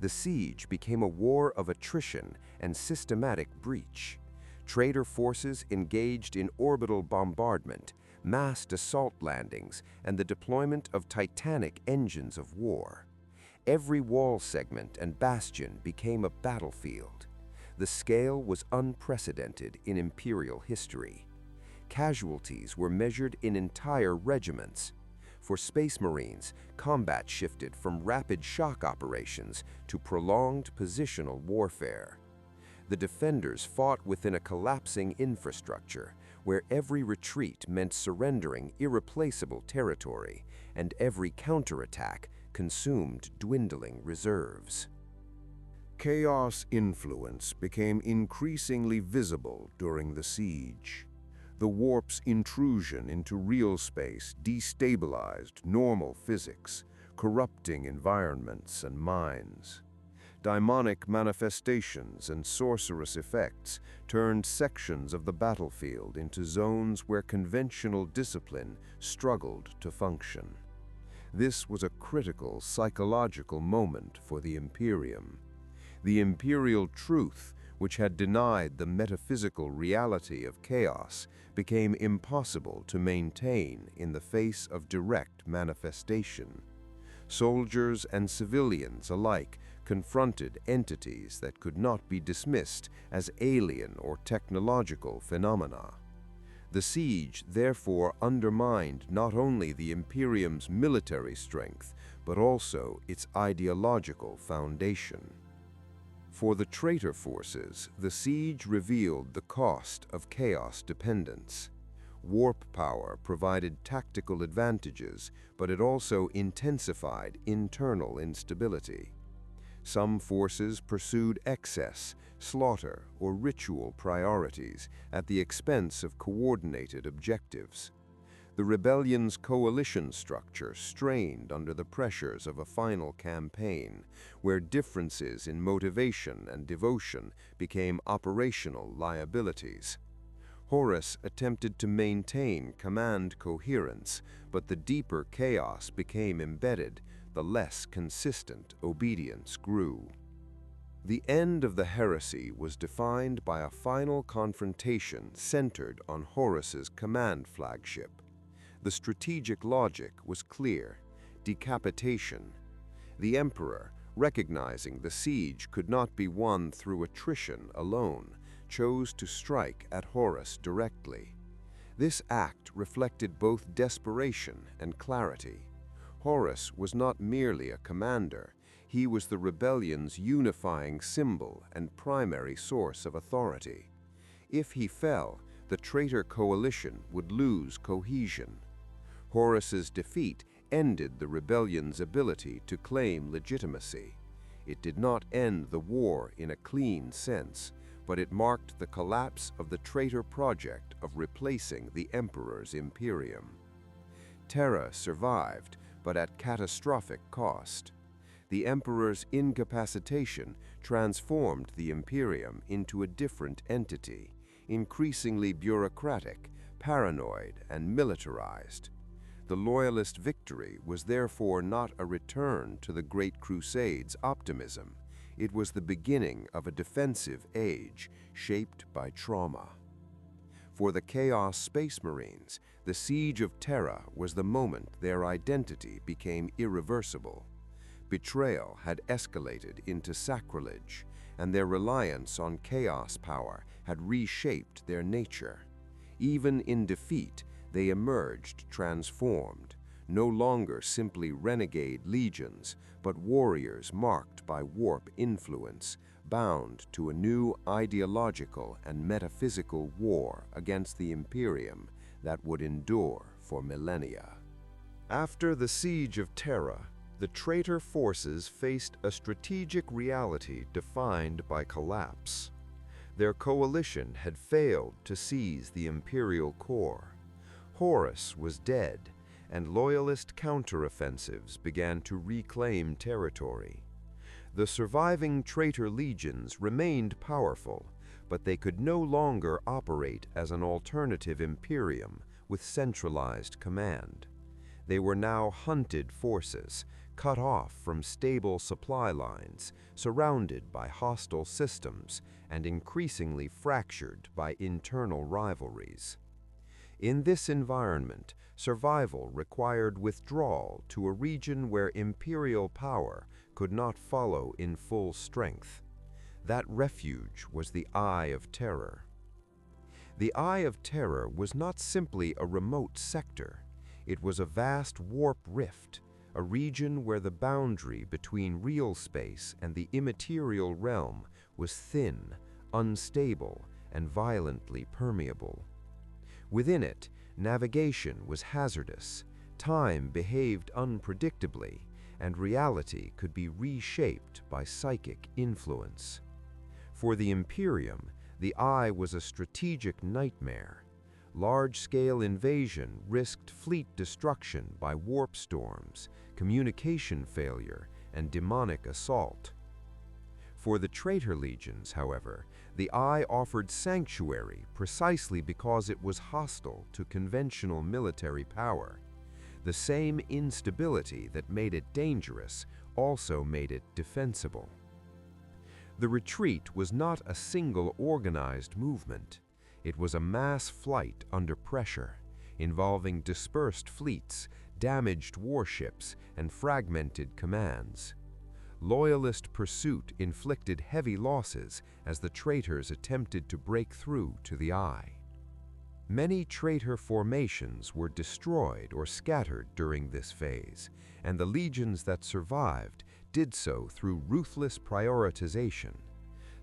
The siege became a war of attrition and systematic breach. Traitor forces engaged in orbital bombardment, massed assault landings, and the deployment of titanic engines of war. Every wall segment and bastion became a battlefield. The scale was unprecedented in Imperial history. Casualties were measured in entire regiments. For Space Marines, combat shifted from rapid shock operations to prolonged positional warfare. The defenders fought within a collapsing infrastructure, where every retreat meant surrendering irreplaceable territory, and every counterattack consumed dwindling reserves. Chaos influence became increasingly visible during the siege. The warp's intrusion into real space destabilized normal physics, corrupting environments and minds. Daemonic manifestations and sorcerous effects turned sections of the battlefield into zones where conventional discipline struggled to function. This was a critical psychological moment for the Imperium. The Imperial truth which had denied the metaphysical reality of chaos, became impossible to maintain in the face of direct manifestation. Soldiers and civilians alike confronted entities that could not be dismissed as alien or technological phenomena. The siege therefore undermined not only the Imperium's military strength, but also its ideological foundation. For the traitor forces, the siege revealed the cost of chaos dependence. Warp power provided tactical advantages, but it also intensified internal instability. Some forces pursued excess, slaughter, or ritual priorities at the expense of coordinated objectives. The rebellion's coalition structure strained under the pressures of a final campaign, where differences in motivation and devotion became operational liabilities. Horus attempted to maintain command coherence, but the deeper chaos became embedded, the less consistent obedience grew. The end of the Heresy was defined by a final confrontation centered on Horus's command flagship. The strategic logic was clear: decapitation. The Emperor, recognizing the siege could not be won through attrition alone, chose to strike at Horus directly. This act reflected both desperation and clarity. Horus was not merely a commander, he was the rebellion's unifying symbol and primary source of authority. If he fell, the traitor coalition would lose cohesion. Horus's defeat ended the rebellion's ability to claim legitimacy. It did not end the war in a clean sense, but it marked the collapse of the traitor project of replacing the Emperor's Imperium. Terra survived, but at catastrophic cost. The Emperor's incapacitation transformed the Imperium into a different entity, increasingly bureaucratic, paranoid, and militarized. The Loyalist victory was therefore not a return to the Great Crusade's optimism. It was the beginning of a defensive age shaped by trauma. For the Chaos Space Marines, the Siege of Terra was the moment their identity became irreversible. Betrayal had escalated into sacrilege, and their reliance on chaos power had reshaped their nature. Even in defeat, they emerged transformed, no longer simply renegade legions, but warriors marked by warp influence, bound to a new ideological and metaphysical war against the Imperium that would endure for millennia. After the Siege of Terra, the traitor forces faced a strategic reality defined by collapse. Their coalition had failed to seize the Imperial core. Horus was dead, and Loyalist counteroffensives began to reclaim territory. The surviving Traitor Legions remained powerful, but they could no longer operate as an alternative Imperium with centralized command. They were now hunted forces, cut off from stable supply lines, surrounded by hostile systems, and increasingly fractured by internal rivalries. In this environment, survival required withdrawal to a region where Imperial power could not follow in full strength. That refuge was the Eye of Terror. The Eye of Terror was not simply a remote sector. It was a vast warp rift, a region where the boundary between real space and the immaterial realm was thin, unstable, and violently permeable. Within it, navigation was hazardous, time behaved unpredictably, and reality could be reshaped by psychic influence. For the Imperium, the Eye was a strategic nightmare. Large-scale invasion risked fleet destruction by warp storms, communication failure, and demonic assault. For the Traitor Legions, however, the Eye offered sanctuary precisely because it was hostile to conventional military power. The same instability that made it dangerous also made it defensible. The retreat was not a single organized movement. It was a mass flight under pressure, involving dispersed fleets, damaged warships, and fragmented commands. Loyalist pursuit inflicted heavy losses as the traitors attempted to break through to the Eye. Many traitor formations were destroyed or scattered during this phase, and the legions that survived did so through ruthless prioritization.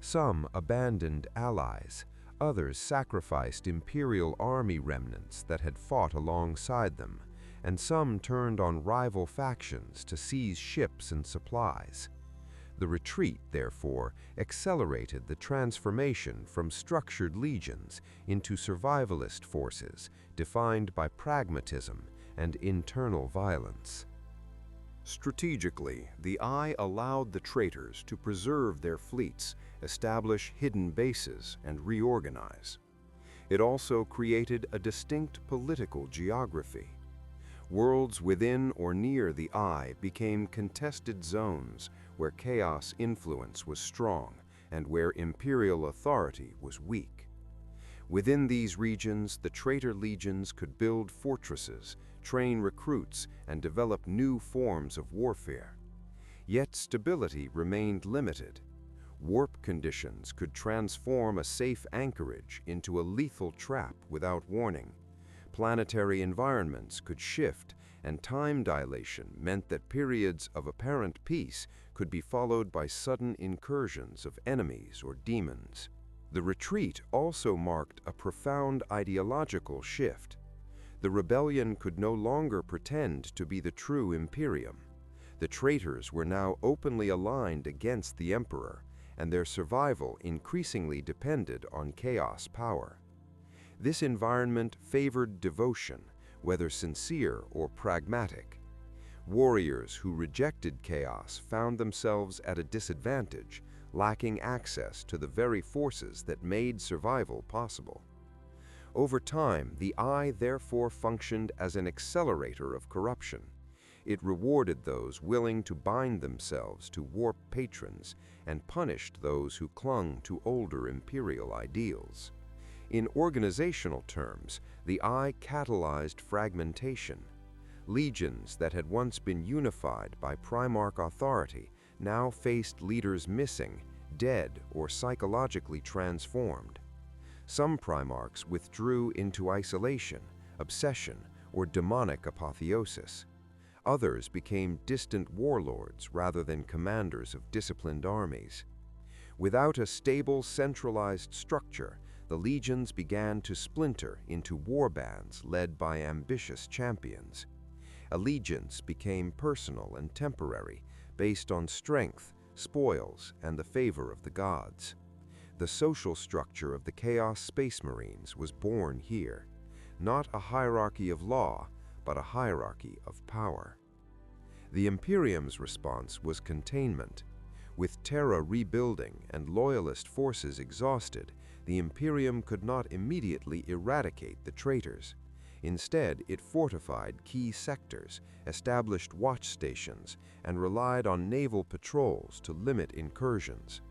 Some abandoned allies, others sacrificed Imperial army remnants that had fought alongside them, and some turned on rival factions to seize ships and supplies. The retreat, therefore, accelerated the transformation from structured legions into survivalist forces defined by pragmatism and internal violence. Strategically, the Eye allowed the traitors to preserve their fleets, establish hidden bases, and reorganize. It also created a distinct political geography. Worlds within or near the Eye became contested zones where chaos influence was strong and where Imperial authority was weak. Within these regions, the Traitor Legions could build fortresses, train recruits, and develop new forms of warfare. Yet stability remained limited. Warp conditions could transform a safe anchorage into a lethal trap without warning. Planetary environments could shift, and time dilation meant that periods of apparent peace could be followed by sudden incursions of enemies or demons. The retreat also marked a profound ideological shift. The rebellion could no longer pretend to be the true Imperium. The traitors were now openly aligned against the Emperor, and their survival increasingly depended on chaos power. This environment favored devotion, whether sincere or pragmatic. Warriors who rejected chaos found themselves at a disadvantage, lacking access to the very forces that made survival possible. Over time, the Eye therefore functioned as an accelerator of corruption. It rewarded those willing to bind themselves to warp patrons and punished those who clung to older Imperial ideals. In organizational terms, the Eye catalyzed fragmentation. Legions that had once been unified by Primarch authority now faced leaders missing, dead, or psychologically transformed. Some Primarchs withdrew into isolation, obsession, or demonic apotheosis. Others became distant warlords rather than commanders of disciplined armies. Without a stable, centralized structure, the legions began to splinter into warbands led by ambitious champions. Allegiance became personal and temporary, based on strength, spoils, and the favor of the gods. The social structure of the Chaos Space Marines was born here, not a hierarchy of law, but a hierarchy of power. The Imperium's response was containment. With Terra rebuilding and loyalist forces exhausted, the Imperium could not immediately eradicate the traitors. Instead, it fortified key sectors, established watch stations, and relied on naval patrols to limit incursions.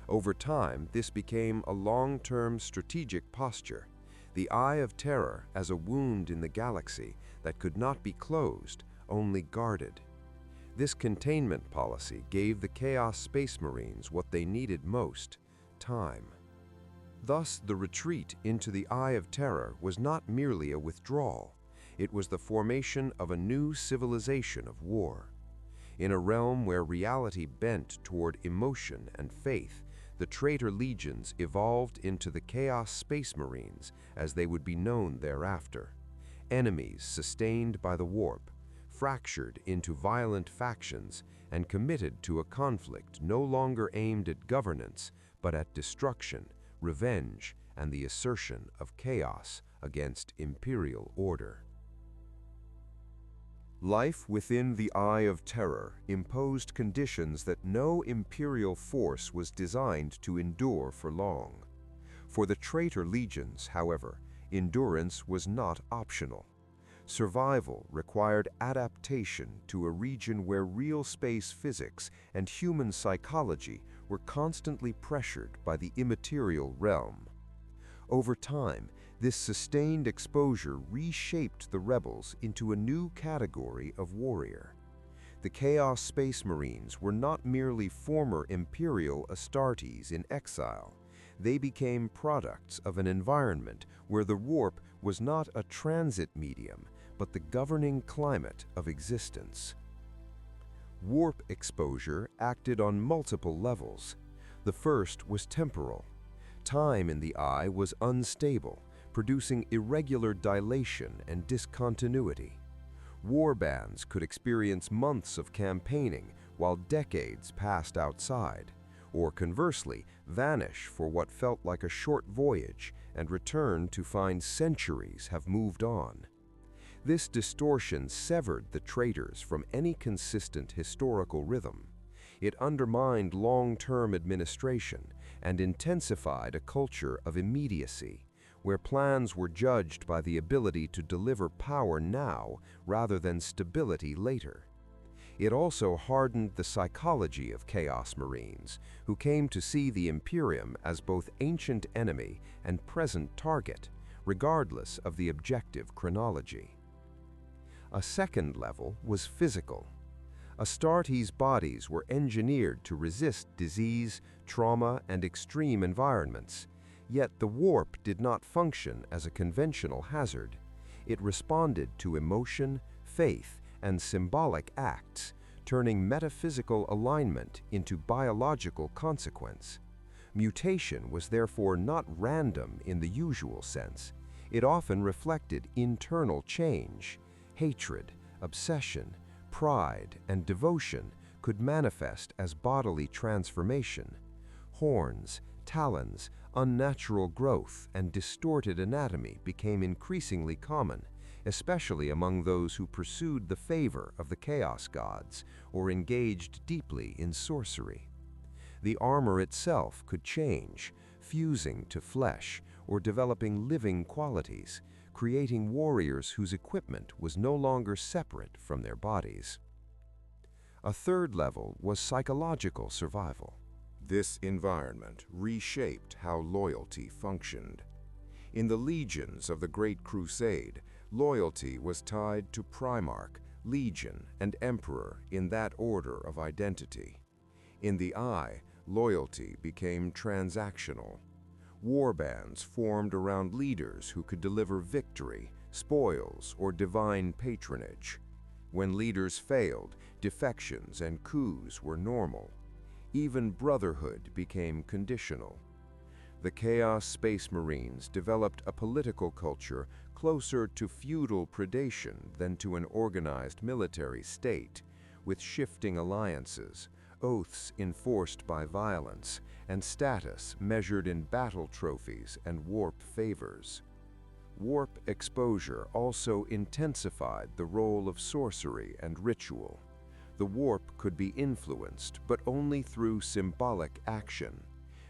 Over time, this became a long-term strategic posture, the Eye of Terror as a wound in the galaxy that could not be closed, only guarded. This containment policy gave the Chaos Space Marines what they needed most: time. Thus, the retreat into the Eye of Terror was not merely a withdrawal. It was the formation of a new civilization of war. In a realm where reality bent toward emotion and faith, the Traitor Legions evolved into the Chaos Space Marines as they would be known thereafter. Enemies sustained by the warp, fractured into violent factions, and committed to a conflict no longer aimed at governance, but at destruction, revenge, and the assertion of chaos against Imperial order. Life within the Eye of Terror imposed conditions that no Imperial force was designed to endure for long. For the Traitor Legions, however, endurance was not optional. Survival required adaptation to a region where real space physics and human psychology were constantly pressured by the immaterial realm. Over time, this sustained exposure reshaped the rebels into a new category of warrior. The Chaos Space Marines were not merely former Imperial Astartes in exile. They became products of an environment where the warp was not a transit medium, but the governing climate of existence. Warp exposure acted on multiple levels. The first was temporal. Time in the eye was unstable, producing irregular dilation and discontinuity. Warbands could experience months of campaigning while decades passed outside, or conversely, vanish for what felt like a short voyage and return to find centuries have moved on. This distortion severed the traitors from any consistent historical rhythm. It undermined long-term administration and intensified a culture of immediacy, where plans were judged by the ability to deliver power now rather than stability later. It also hardened the psychology of Chaos Marines, who came to see the Imperium as both ancient enemy and present target, regardless of the objective chronology. A second level was physical. Astartes' bodies were engineered to resist disease, trauma, and extreme environments, yet the warp did not function as a conventional hazard. It responded to emotion, faith, and symbolic acts, turning metaphysical alignment into biological consequence. Mutation was therefore not random in the usual sense. It often reflected internal change. Hatred, obsession, pride, and devotion could manifest as bodily transformation. Horns, talons, unnatural growth, and distorted anatomy became increasingly common, especially among those who pursued the favor of the Chaos Gods or engaged deeply in sorcery. The armor itself could change, fusing to flesh or developing living qualities, creating warriors whose equipment was no longer separate from their bodies. A third level was psychological survival. This environment reshaped how loyalty functioned. In the legions of the Great Crusade, loyalty was tied to Primarch, Legion, and Emperor in that order of identity. In the Eye, loyalty became transactional. Warbands formed around leaders who could deliver victory, spoils, or divine patronage. When leaders failed, defections and coups were normal. Even brotherhood became conditional. The Chaos Space Marines developed a political culture closer to feudal predation than to an organized military state, with shifting alliances, oaths enforced by violence, and status measured in battle trophies and warp favors. Warp exposure also intensified the role of sorcery and ritual. The warp could be influenced, but only through symbolic action.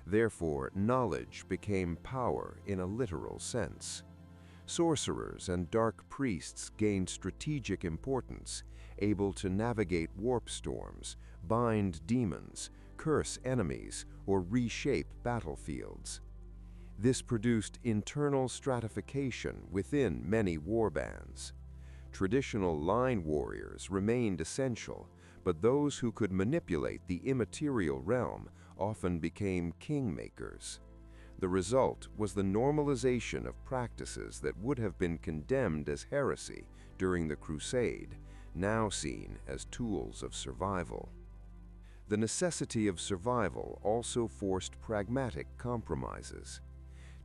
Therefore, knowledge became power in a literal sense. Sorcerers and dark priests gained strategic importance, able to navigate warp storms, bind demons, curse enemies, or reshape battlefields. This produced internal stratification within many warbands. Traditional line warriors remained essential, but those who could manipulate the immaterial realm often became kingmakers. The result was the normalization of practices that would have been condemned as heresy during the Crusade, now seen as tools of survival. The necessity of survival also forced pragmatic compromises.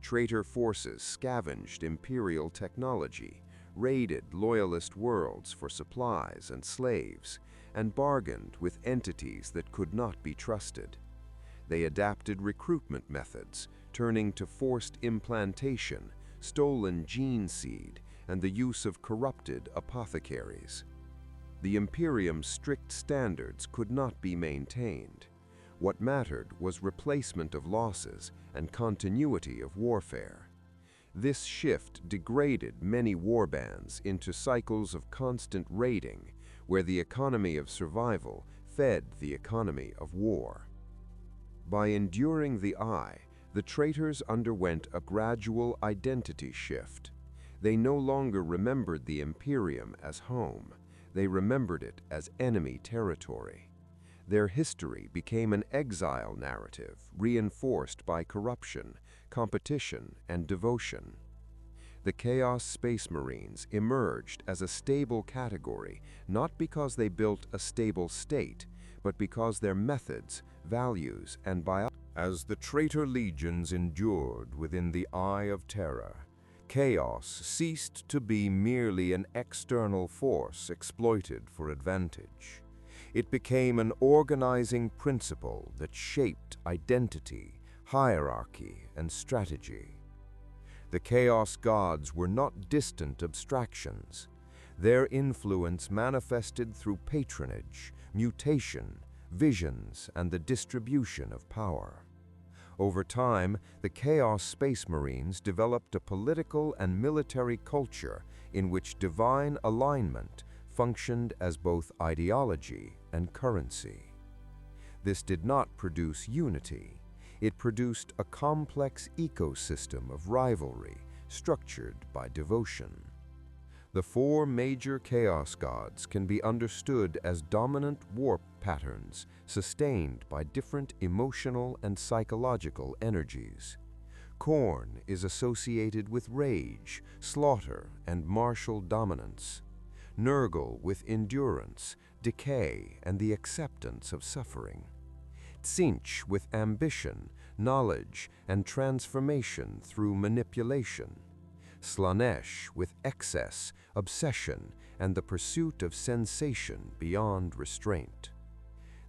Traitor forces scavenged Imperial technology, raided loyalist worlds for supplies and slaves, and bargained with entities that could not be trusted. They adapted recruitment methods, turning to forced implantation, stolen gene seed, and the use of corrupted apothecaries. The Imperium's strict standards could not be maintained. What mattered was replacement of losses and continuity of warfare. This shift degraded many warbands into cycles of constant raiding, where the economy of survival fed the economy of war. By enduring the Eye, the traitors underwent a gradual identity shift. They no longer remembered the Imperium as home. They remembered it as enemy territory. Their history became an exile narrative, reinforced by corruption, competition, and devotion. The Chaos Space Marines emerged as a stable category, not because they built a stable state, but because their methods, values, and biology. As the Traitor Legions endured within the Eye of Terra, chaos ceased to be merely an external force exploited for advantage. It became an organizing principle that shaped identity, hierarchy, and strategy. The Chaos Gods were not distant abstractions. Their influence manifested through patronage, mutation, visions, and the distribution of power. Over time, the Chaos Space Marines developed a political and military culture in which divine alignment functioned as both ideology and currency. This did not produce unity. It produced a complex ecosystem of rivalry structured by devotion. The four major Chaos Gods can be understood as dominant warp patterns sustained by different emotional and psychological energies. Khorne is associated with rage, slaughter, and martial dominance. Nurgle with endurance, decay, and the acceptance of suffering. Tzeentch with ambition, knowledge, and transformation through manipulation. Slaanesh with excess, obsession, and the pursuit of sensation beyond restraint.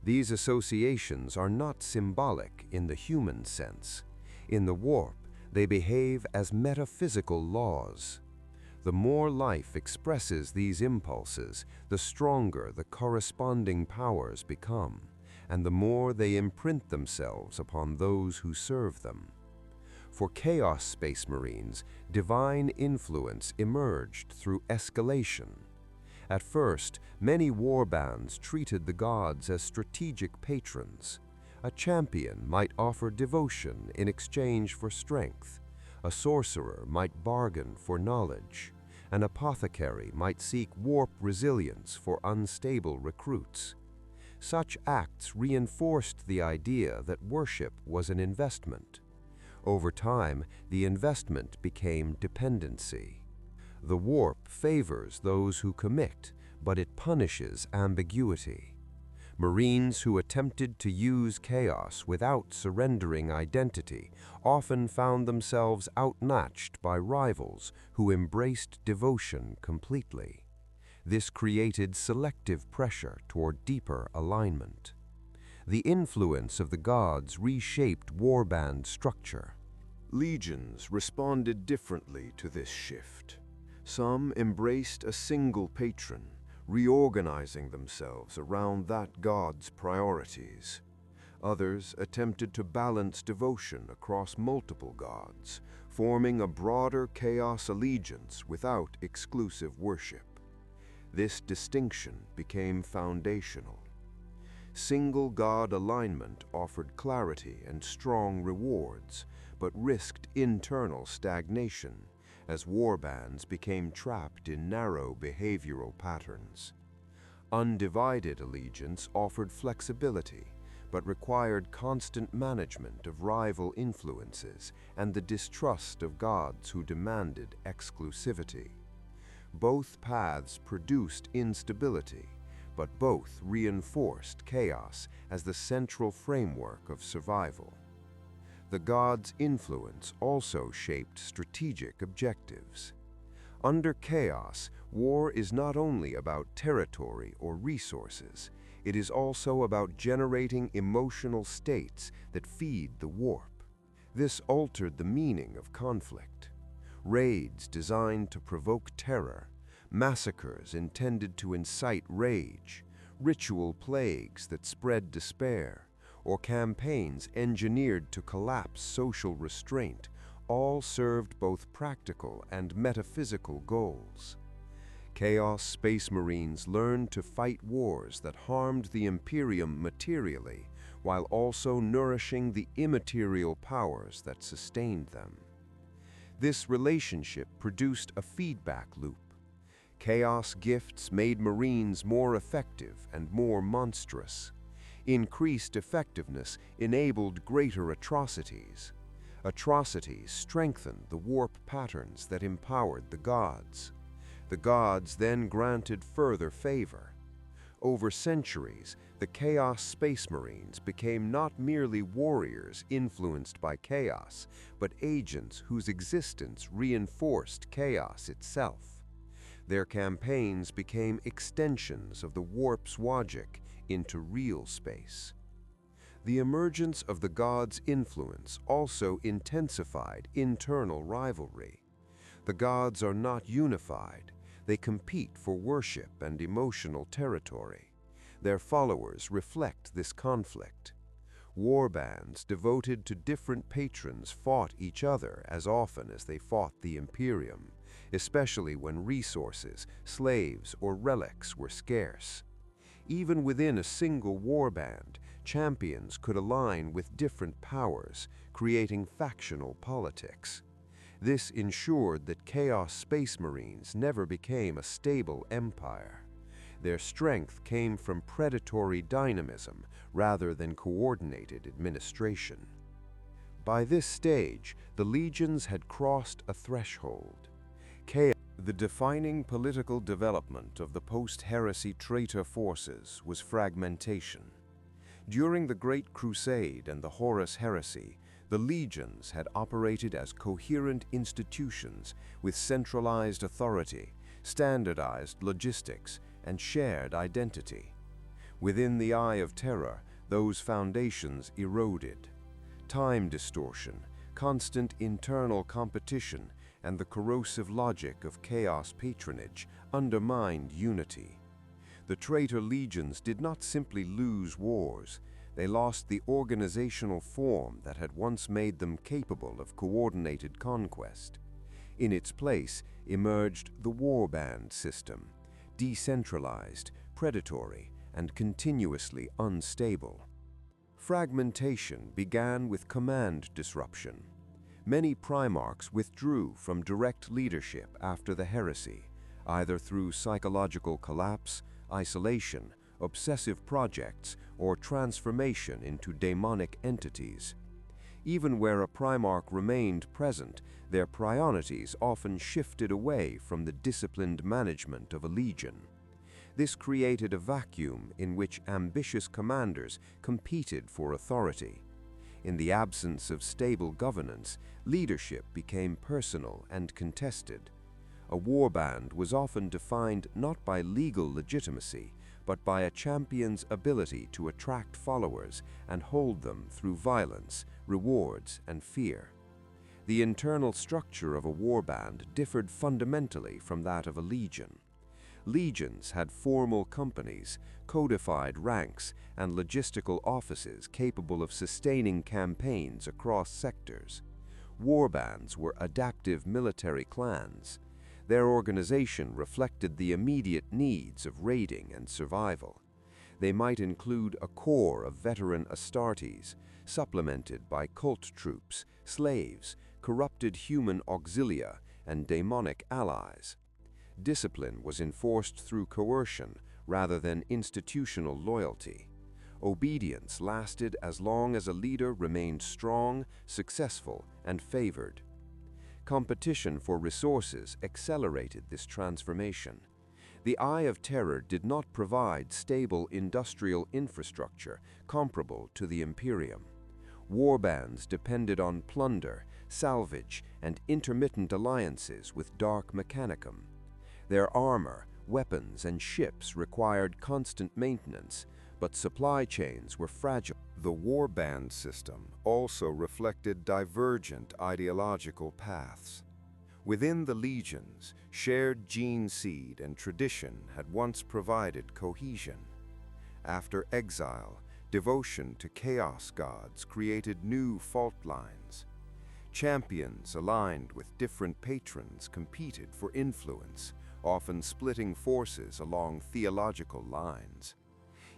These associations are not symbolic in the human sense. In the warp, they behave as metaphysical laws. The more life expresses these impulses, the stronger the corresponding powers become, and the more they imprint themselves upon those who serve them. For Chaos Space Marines, divine influence emerged through escalation. At first, many warbands treated the gods as strategic patrons. A champion might offer devotion in exchange for strength. A sorcerer might bargain for knowledge. An apothecary might seek warp resilience for unstable recruits. Such acts reinforced the idea that worship was an investment. Over time, the investment became dependency. The warp favors those who commit, but it punishes ambiguity. Marines who attempted to use chaos without surrendering identity often found themselves outmatched by rivals who embraced devotion completely. This created selective pressure toward deeper alignment. The influence of the gods reshaped warband structure. Legions responded differently to this shift. Some embraced a single patron, reorganizing themselves around that god's priorities. Others attempted to balance devotion across multiple gods, forming a broader chaos allegiance without exclusive worship. This distinction became foundational. Single god alignment offered clarity and strong rewards, but risked internal stagnation as warbands became trapped in narrow behavioral patterns. Undivided allegiance offered flexibility, but required constant management of rival influences and the distrust of gods who demanded exclusivity. Both paths produced instability, but both reinforced chaos as the central framework of survival. The gods' influence also shaped strategic objectives. Under chaos, war is not only about territory or resources, it is also about generating emotional states that feed the warp. This altered the meaning of conflict. Raids designed to provoke terror, massacres intended to incite rage, ritual plagues that spread despair, or campaigns engineered to collapse social restraint all served both practical and metaphysical goals. Chaos Space Marines learned to fight wars that harmed the Imperium materially, while also nourishing the immaterial powers that sustained them. This relationship produced a feedback loop. Chaos gifts made Marines more effective and more monstrous. Increased effectiveness enabled greater atrocities. Atrocities strengthened the warp patterns that empowered the gods. The gods then granted further favor. Over centuries, the Chaos Space Marines became not merely warriors influenced by chaos, but agents whose existence reinforced chaos itself. Their campaigns became extensions of the warp's logic into real space. The emergence of the gods' influence also intensified internal rivalry. The gods are not unified. They compete for worship and emotional territory. Their followers reflect this conflict. Warbands devoted to different patrons fought each other as often as they fought the Imperium, especially when resources, slaves, or relics were scarce. Even within a single warband, champions could align with different powers, creating factional politics. This ensured that Chaos Space Marines never became a stable empire. Their strength came from predatory dynamism rather than coordinated administration. By this stage, the legions had crossed a threshold. The defining political development of the post-Heresy traitor forces was fragmentation. During the Great Crusade and the Horus Heresy, the legions had operated as coherent institutions with centralized authority, standardized logistics, and shared identity. Within the Eye of Terror, those foundations eroded. Time distortion, constant internal competition, and the corrosive logic of chaos patronage undermined unity. The Traitor Legions did not simply lose wars, they lost the organizational form that had once made them capable of coordinated conquest. In its place emerged the Warband system, decentralized, predatory, and continuously unstable. Fragmentation began with command disruption. Many Primarchs withdrew from direct leadership after the Heresy, either through psychological collapse, isolation, obsessive projects, or transformation into Daemonic entities. Even where a Primarch remained present, their priorities often shifted away from the disciplined management of a legion. This created a vacuum in which ambitious commanders competed for authority. In the absence of stable governance, leadership became personal and contested. A warband was often defined not by legal legitimacy, but by a champion's ability to attract followers and hold them through violence, rewards, and fear. The internal structure of a warband differed fundamentally from that of a legion. Legions had formal companies, codified ranks, and logistical offices capable of sustaining campaigns across sectors. Warbands were adaptive military clans. Their organization reflected the immediate needs of raiding and survival. They might include a core of veteran Astartes, supplemented by cult troops, slaves, corrupted human auxilia, and Daemonic allies. Discipline was enforced through coercion rather than institutional loyalty. Obedience lasted as long as a leader remained strong, successful, and favored. Competition for resources accelerated this transformation. The Eye of Terror did not provide stable industrial infrastructure comparable to the Imperium. Warbands depended on plunder, salvage, and intermittent alliances with Dark Mechanicum. Their armor, weapons, and ships required constant maintenance, but supply chains were fragile. The warband system also reflected divergent ideological paths. Within the legions, shared gene seed and tradition had once provided cohesion. After Exile, devotion to chaos gods created new fault lines. Champions aligned with different patrons competed for influence, often splitting forces along theological lines.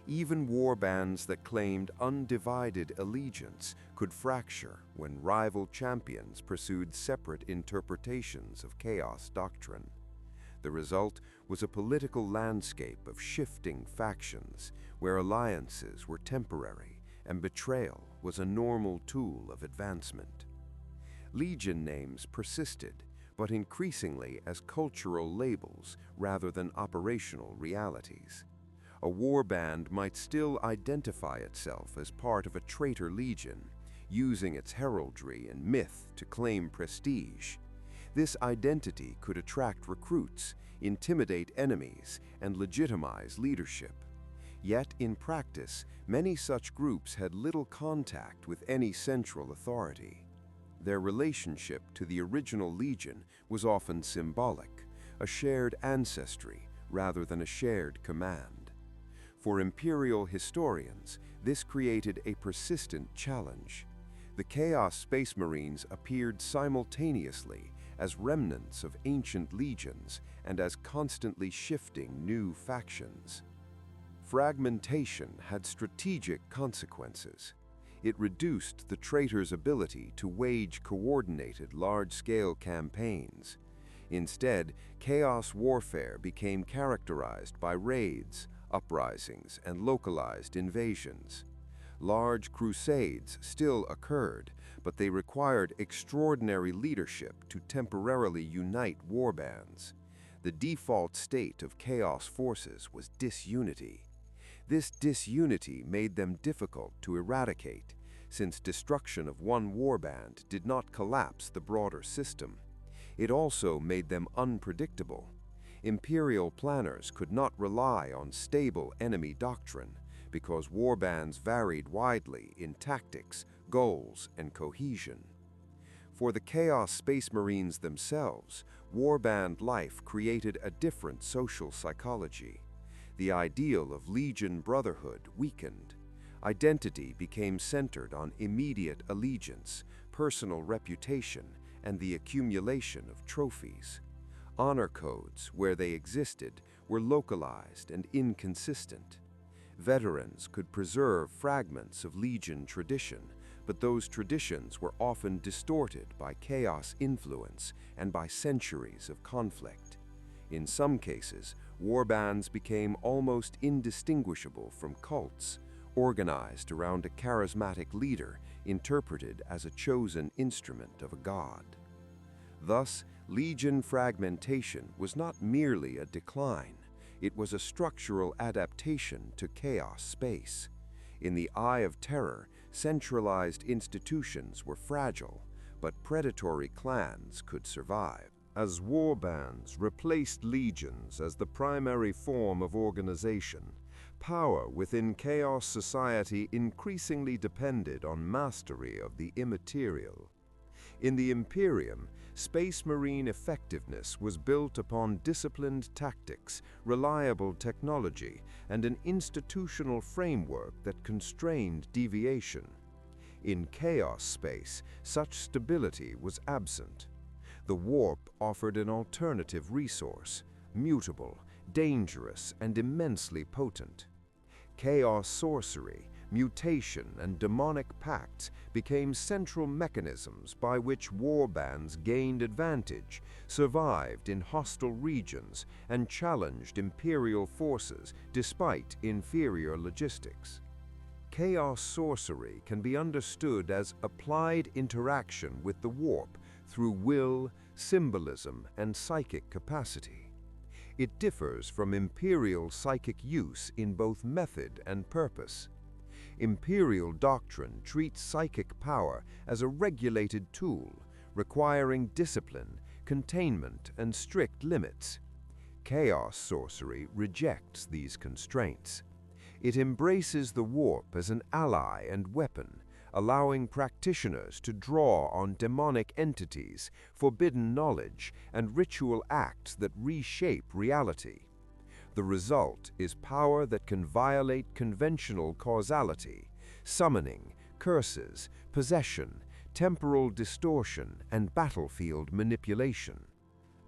Even warbands that claimed undivided allegiance could fracture when rival champions pursued separate interpretations of chaos doctrine. The result was a political landscape of shifting factions, where alliances were temporary and betrayal was a normal tool of advancement. Legion names persisted, but increasingly as cultural labels rather than operational realities. A warband might still identify itself as part of a Traitor Legion, using its heraldry and myth to claim prestige. This identity could attract recruits, intimidate enemies, and legitimize leadership. Yet, in practice, many such groups had little contact with any central authority. Their relationship to the original Legion was often symbolic, a shared ancestry rather than a shared command. For Imperial historians, this created a persistent challenge. The Chaos Space Marines appeared simultaneously as remnants of ancient legions and as constantly shifting new factions. Fragmentation had strategic consequences. It reduced the Traitor's ability to wage coordinated large-scale campaigns. Instead, chaos warfare became characterized by raids, uprisings, and localized invasions. Large crusades still occurred, but they required extraordinary leadership to temporarily unite warbands. The default state of chaos forces was disunity. This disunity made them difficult to eradicate, since destruction of one warband did not collapse the broader system. It also made them unpredictable. Imperial planners could not rely on stable enemy doctrine, because warbands varied widely in tactics, goals, and cohesion. For the Chaos Space Marines themselves, warband life created a different social psychology. The ideal of Legion brotherhood weakened. Identity became centered on immediate allegiance, personal reputation, and the accumulation of trophies. Honor codes, where they existed, were localized and inconsistent. Veterans could preserve fragments of Legion tradition, but those traditions were often distorted by chaos influence and by centuries of conflict. In some cases, warbands became almost indistinguishable from cults, organized around a charismatic leader interpreted as a chosen instrument of a god. Thus, Legion fragmentation was not merely a decline. It was a structural adaptation to chaos space. In the Eye of Terror, centralized institutions were fragile, but predatory clans could survive. As warbands replaced legions as the primary form of organization, power within chaos society increasingly depended on mastery of the immaterial. In the Imperium, Space Marine effectiveness was built upon disciplined tactics, reliable technology, and an institutional framework that constrained deviation. In chaos space, such stability was absent. The warp offered an alternative resource, mutable, dangerous, and immensely potent. Chaos sorcery, mutation, and demonic pacts became central mechanisms by which warbands gained advantage, survived in hostile regions, and challenged Imperial forces despite inferior logistics. Chaos sorcery can be understood as applied interaction with the warp through will, symbolism, and psychic capacity. It differs from Imperial psychic use in both method and purpose. Imperial doctrine treats psychic power as a regulated tool, requiring discipline, containment, and strict limits. Chaos sorcery rejects these constraints. It embraces the warp as an ally and weapon, allowing practitioners to draw on demonic entities, forbidden knowledge, and ritual acts that reshape reality. The result is power that can violate conventional causality, summoning, curses, possession, temporal distortion, and battlefield manipulation.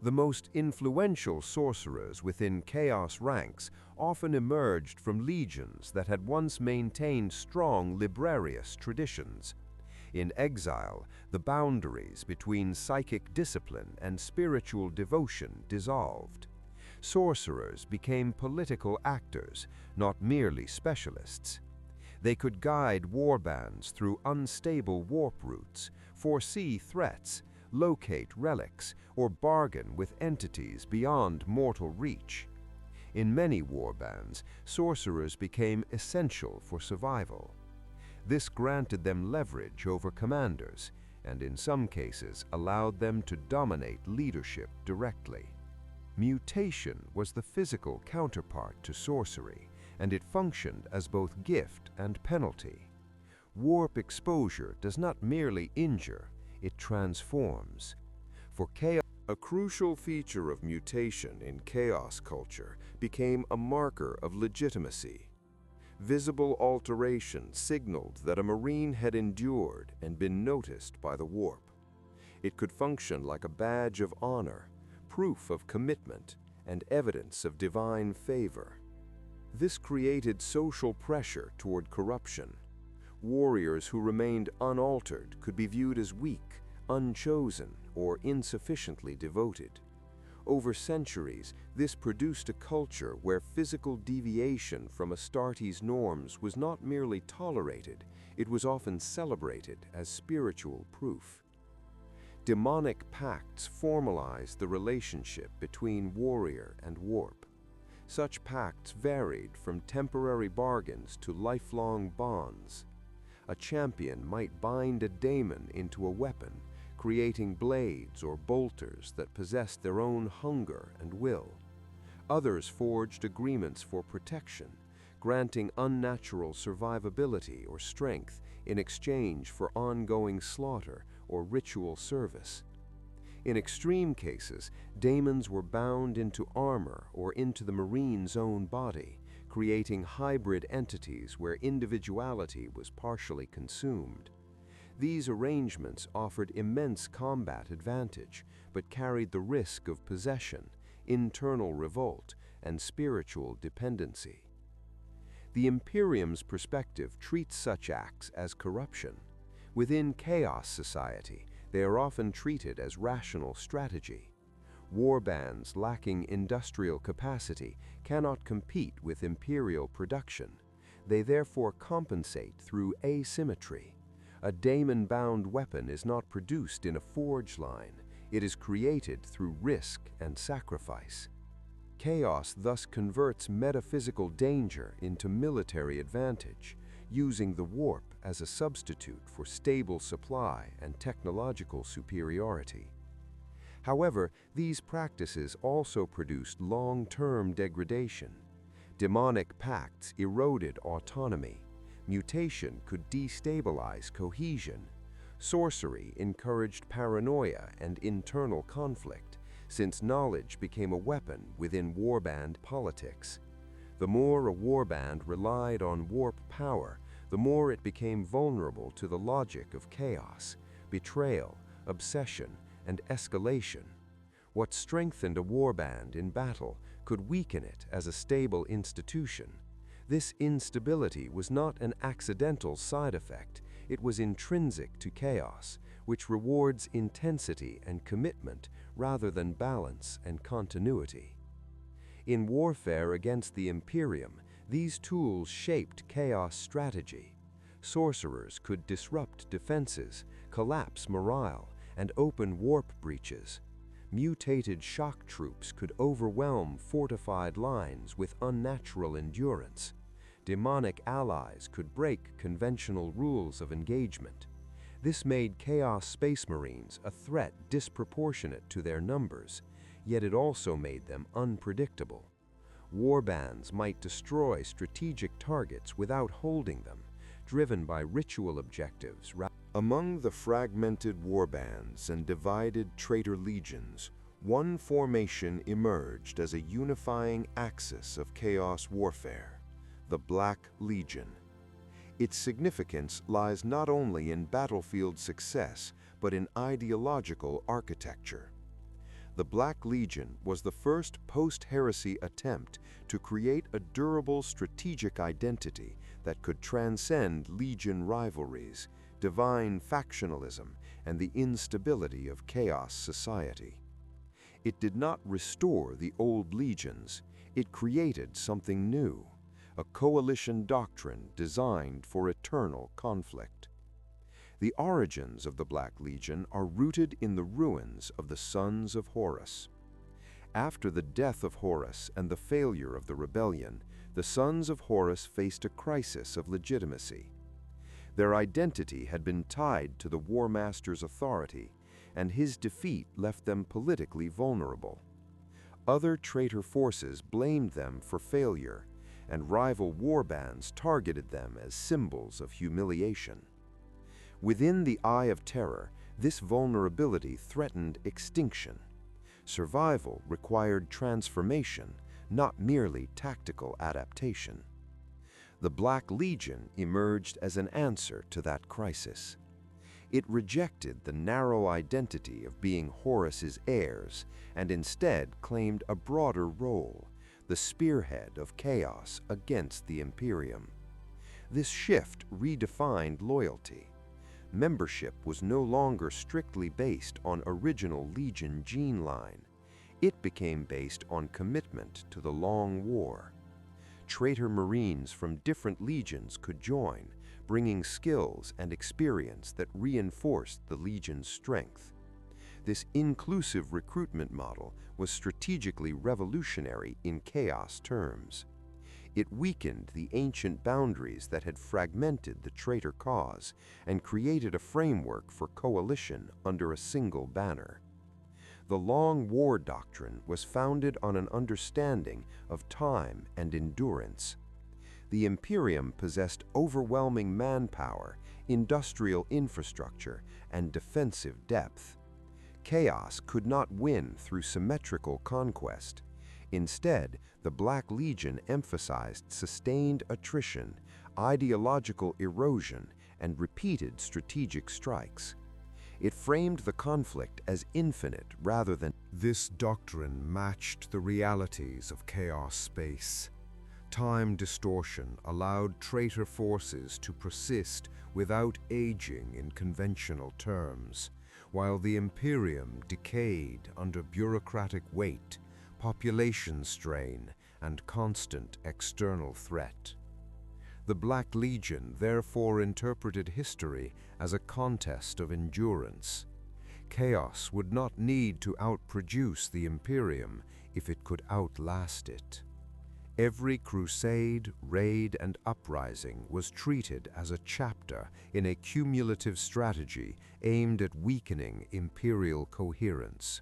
The most influential sorcerers within Chaos ranks often emerged from legions that had once maintained strong librarious traditions. In Exile, the boundaries between psychic discipline and spiritual devotion dissolved. Sorcerers became political actors, not merely specialists. They could guide warbands through unstable warp routes, foresee threats, locate relics, or bargain with entities beyond mortal reach. In many warbands, sorcerers became essential for survival. This granted them leverage over commanders, and in some cases allowed them to dominate leadership directly. Mutation was the physical counterpart to sorcery, and it functioned as both gift and penalty. Warp exposure does not merely injure, it transforms. For Chaos, a crucial feature of mutation in Chaos culture became a marker of legitimacy. Visible alteration signaled that a Marine had endured and been noticed by the warp. It could function like a badge of honor, proof of commitment, and evidence of divine favor. This created social pressure toward corruption. Warriors who remained unaltered could be viewed as weak, unchosen, or insufficiently devoted. Over centuries, this produced a culture where physical deviation from Astartes' norms was not merely tolerated, it was often celebrated as spiritual proof. Demonic pacts formalized the relationship between warrior and warp. Such pacts varied from temporary bargains to lifelong bonds. A champion might bind a daemon into a weapon, creating blades or bolters that possessed their own hunger and will. Others forged agreements for protection, granting unnatural survivability or strength in exchange for ongoing slaughter or ritual service. In extreme cases, daemons were bound into armor or into the Marine's own body, creating hybrid entities where individuality was partially consumed. These arrangements offered immense combat advantage, but carried the risk of possession, internal revolt, and spiritual dependency. The Imperium's perspective treats such acts as corruption. Within Chaos society, they are often treated as rational strategy. Warbands lacking industrial capacity cannot compete with Imperial production. They therefore compensate through asymmetry. A daemon-bound weapon is not produced in a forge line. It is created through risk and sacrifice. Chaos thus converts metaphysical danger into military advantage, using the warp as a substitute for stable supply and technological superiority. However, these practices also produced long-term degradation. Demonic pacts eroded autonomy. Mutation could destabilize cohesion. Sorcery encouraged paranoia and internal conflict, since knowledge became a weapon within warband politics. The more a warband relied on warp power, the more it became vulnerable to the logic of chaos, betrayal, obsession, and escalation. What strengthened a warband in battle could weaken it as a stable institution. This instability was not an accidental side effect, it was intrinsic to chaos, which rewards intensity and commitment rather than balance and continuity. In warfare against the Imperium, these tools shaped chaos strategy. Sorcerers could disrupt defenses, collapse morale, and open warp breaches. Mutated shock troops could overwhelm fortified lines with unnatural endurance. Demonic allies could break conventional rules of engagement. This made Chaos Space Marines a threat disproportionate to their numbers, yet it also made them unpredictable. Warbands might destroy strategic targets without holding them, driven by ritual objectives. Among the fragmented warbands and divided Traitor Legions, one formation emerged as a unifying axis of chaos warfare: the Black Legion. Its significance lies not only in battlefield success, but in ideological architecture. The Black Legion was the first post-heresy attempt to create a durable strategic identity that could transcend legion rivalries, divine factionalism, and the instability of chaos society. It did not restore the old legions, it created something new, a coalition doctrine designed for eternal conflict. The origins of the Black Legion are rooted in the ruins of the Sons of Horus. After the death of Horus and the failure of the rebellion, the Sons of Horus faced a crisis of legitimacy. Their identity had been tied to the Warmaster's authority, and his defeat left them politically vulnerable. Other traitor forces blamed them for failure, and rival warbands targeted them as symbols of humiliation. Within the Eye of Terror, this vulnerability threatened extinction. Survival required transformation, not merely tactical adaptation. The Black Legion emerged as an answer to that crisis. It rejected the narrow identity of being Horus's heirs and instead claimed a broader role, the spearhead of chaos against the Imperium. This shift redefined loyalty. Membership was no longer strictly based on original Legion gene line. It became based on commitment to the long war. Traitor Marines from different legions could join, bringing skills and experience that reinforced the Legion's strength. This inclusive recruitment model was strategically revolutionary in chaos terms. It weakened the ancient boundaries that had fragmented the traitor cause and created a framework for coalition under a single banner. The Long War doctrine was founded on an understanding of time and endurance. The Imperium possessed overwhelming manpower, industrial infrastructure, and defensive depth. Chaos could not win through symmetrical conquest. Instead, the Black Legion emphasized sustained attrition, ideological erosion, and repeated strategic strikes. It framed the conflict as infinite rather than... This doctrine matched the realities of chaos space. Time distortion allowed traitor forces to persist without aging in conventional terms, while the Imperium decayed under bureaucratic weight, population strain, and constant external threat. The Black Legion therefore interpreted history as a contest of endurance. Chaos would not need to outproduce the Imperium if it could outlast it. Every crusade, raid, and uprising was treated as a chapter in a cumulative strategy aimed at weakening Imperial coherence.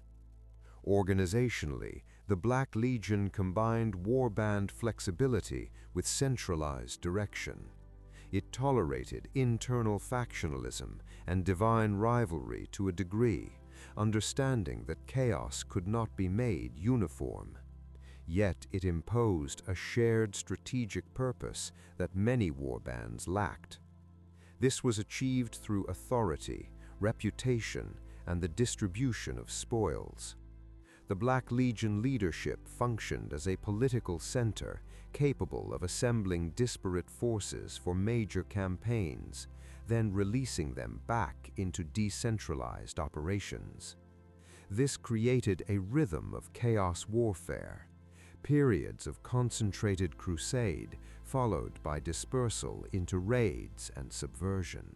Organizationally, the Black Legion combined warband flexibility with centralized direction. It tolerated internal factionalism and divine rivalry to a degree, understanding that chaos could not be made uniform. Yet it imposed a shared strategic purpose that many warbands lacked. This was achieved through authority, reputation, and the distribution of spoils. The Black Legion leadership functioned as a political center capable of assembling disparate forces for major campaigns, then releasing them back into decentralized operations. This created a rhythm of chaos warfare, periods of concentrated crusade followed by dispersal into raids and subversion.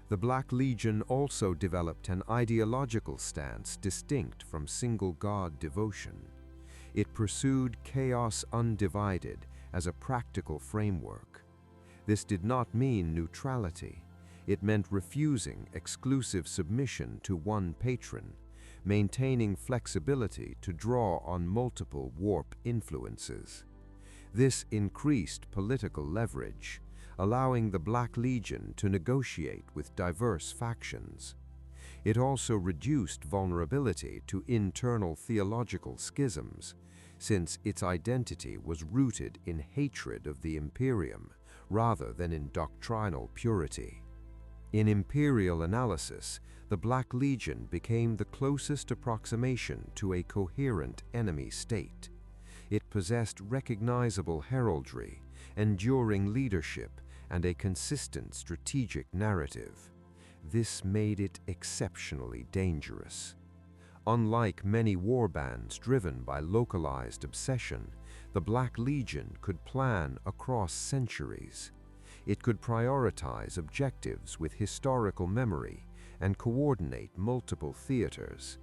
The Black Legion also developed an ideological stance distinct from single-god devotion. It pursued chaos undivided as a practical framework. This did not mean neutrality. It meant refusing exclusive submission to one patron, maintaining flexibility to draw on multiple warp influences. This increased political leverage, allowing the Black Legion to negotiate with diverse factions. It also reduced vulnerability to internal theological schisms, since its identity was rooted in hatred of the Imperium, rather than in doctrinal purity. In Imperial analysis, the Black Legion became the closest approximation to a coherent enemy state. It possessed recognizable heraldry, enduring leadership, and a consistent strategic narrative. This made it exceptionally dangerous. Unlike many warbands driven by localized obsession, the Black Legion could plan across centuries. It could prioritize objectives with historical memory and coordinate multiple theaters.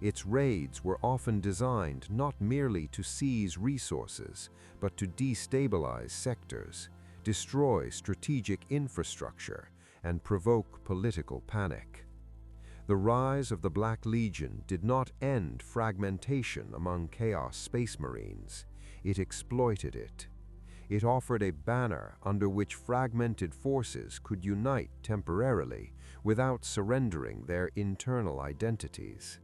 Its raids were often designed not merely to seize resources, but to destabilize sectors, destroy strategic infrastructure, and provoke political panic. The rise of the Black Legion did not end fragmentation among Chaos Space Marines. It exploited it. It offered a banner under which fragmented forces could unite temporarily without surrendering their internal identities.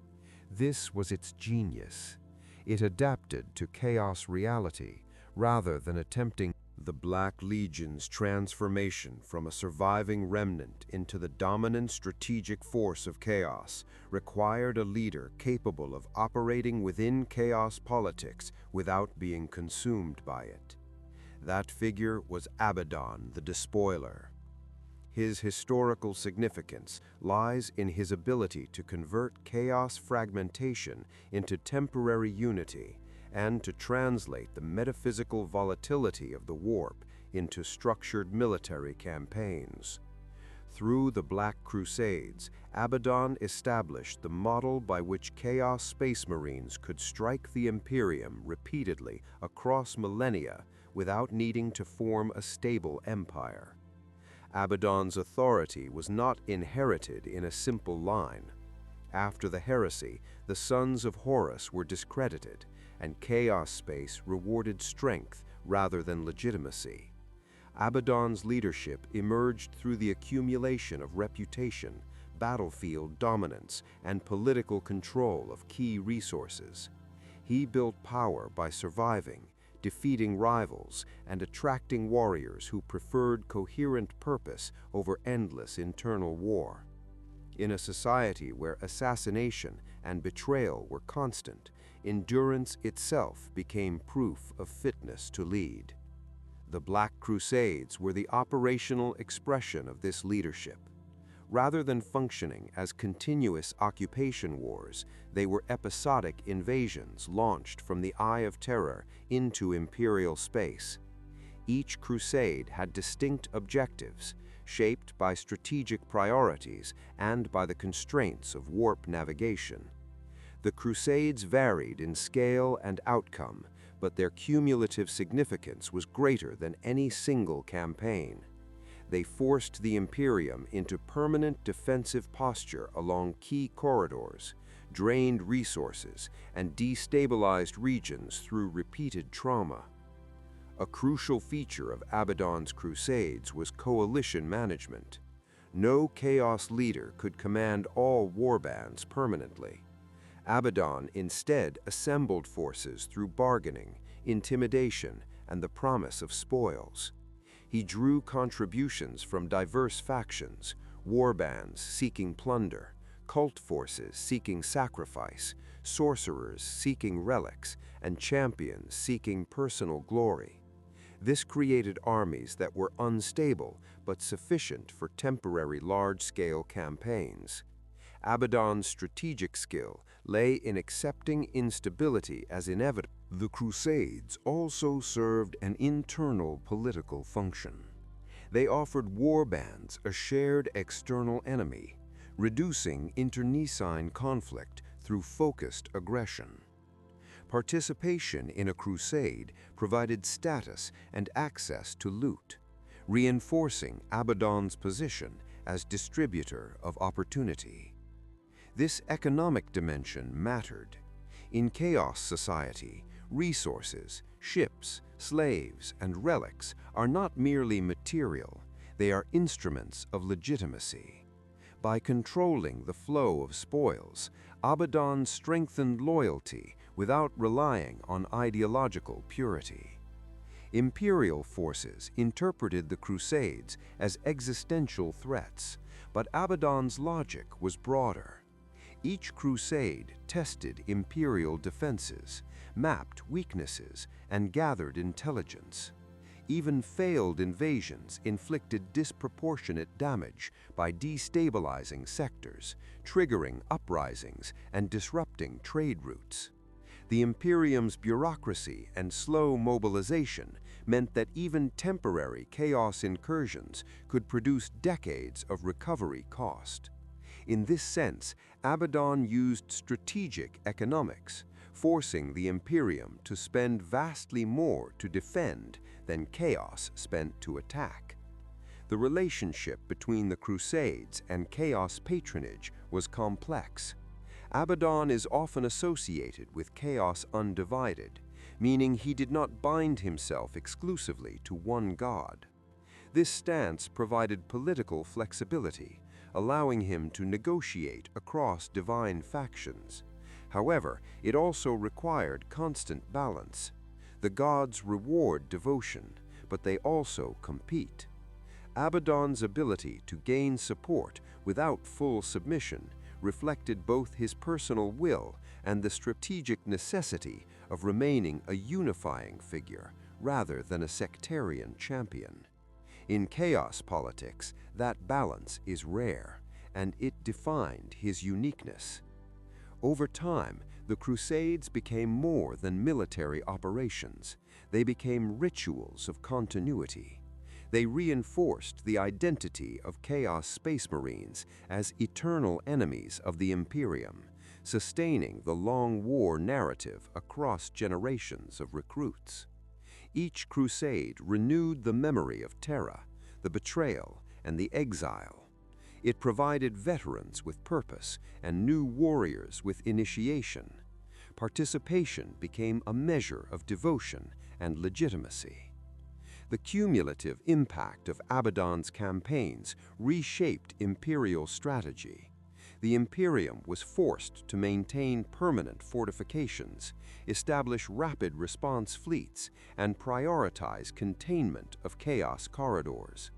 This was its genius. It adapted to chaos reality rather than attempting. The Black Legion's transformation from a surviving remnant into the dominant strategic force of chaos required a leader capable of operating within chaos politics without being consumed by it. That figure was Abaddon, the Despoiler. His historical significance lies in his ability to convert chaos fragmentation into temporary unity and to translate the metaphysical volatility of the warp into structured military campaigns. Through the Black Crusades, Abaddon established the model by which Chaos Space Marines could strike the Imperium repeatedly across millennia without needing to form a stable empire. Abaddon's authority was not inherited in a simple line. After the Heresy, the sons of Horus were discredited, and Chaos Space rewarded strength rather than legitimacy. Abaddon's leadership emerged through the accumulation of reputation, battlefield dominance, and political control of key resources. He built power by surviving, defeating rivals, and attracting warriors who preferred coherent purpose over endless internal war. In a society where assassination and betrayal were constant, endurance itself became proof of fitness to lead. The Black Crusades were the operational expression of this leadership. Rather than functioning as continuous occupation wars, they were episodic invasions launched from the Eye of Terror into Imperial space. Each crusade had distinct objectives, shaped by strategic priorities and by the constraints of warp navigation. The Crusades varied in scale and outcome, but their cumulative significance was greater than any single campaign. They forced the Imperium into permanent defensive posture along key corridors, drained resources, and destabilized regions through repeated trauma. A crucial feature of Abaddon's Crusades was coalition management. No Chaos leader could command all warbands permanently. Abaddon instead assembled forces through bargaining, intimidation, and the promise of spoils. He drew contributions from diverse factions, warbands seeking plunder, cult forces seeking sacrifice, sorcerers seeking relics, and champions seeking personal glory. This created armies that were unstable but sufficient for temporary large-scale campaigns. Abaddon's strategic skill lay in accepting instability as inevitable. The Crusades also served an internal political function. They offered warbands a shared external enemy, reducing internecine conflict through focused aggression. Participation in a crusade provided status and access to loot, reinforcing Abaddon's position as distributor of opportunity. This economic dimension mattered. In Chaos society, resources, ships, slaves, and relics are not merely material, they are instruments of legitimacy. By controlling the flow of spoils, Abaddon strengthened loyalty without relying on ideological purity. Imperial forces interpreted the Crusades as existential threats, but Abaddon's logic was broader. Each crusade tested Imperial defenses, mapped weaknesses, and gathered intelligence. Even failed invasions inflicted disproportionate damage by destabilizing sectors, triggering uprisings, and disrupting trade routes. The Imperium's bureaucracy and slow mobilization meant that even temporary chaos incursions could produce decades of recovery cost. In this sense, Abaddon used strategic economics, forcing the Imperium to spend vastly more to defend than chaos spent to attack. The relationship between the Crusades and Chaos patronage was complex. Abaddon is often associated with Chaos Undivided, meaning he did not bind himself exclusively to one god. This stance provided political flexibility, allowing him to negotiate across divine factions. However, it also required constant balance. The gods reward devotion, but they also compete. Abaddon's ability to gain support without full submission reflected both his personal will and the strategic necessity of remaining a unifying figure rather than a sectarian champion. In chaos politics, that balance is rare, and it defined his uniqueness. Over time, the Crusades became more than military operations. They became rituals of continuity. They reinforced the identity of Chaos Space Marines as eternal enemies of the Imperium, sustaining the long war narrative across generations of recruits. Each crusade renewed the memory of Terra, the Betrayal, and the Exile. It provided veterans with purpose and new warriors with initiation. Participation became a measure of devotion and legitimacy. The cumulative impact of Abaddon's campaigns reshaped Imperial strategy. The Imperium was forced to maintain permanent fortifications, establish rapid response fleets, and prioritize containment of chaos corridors.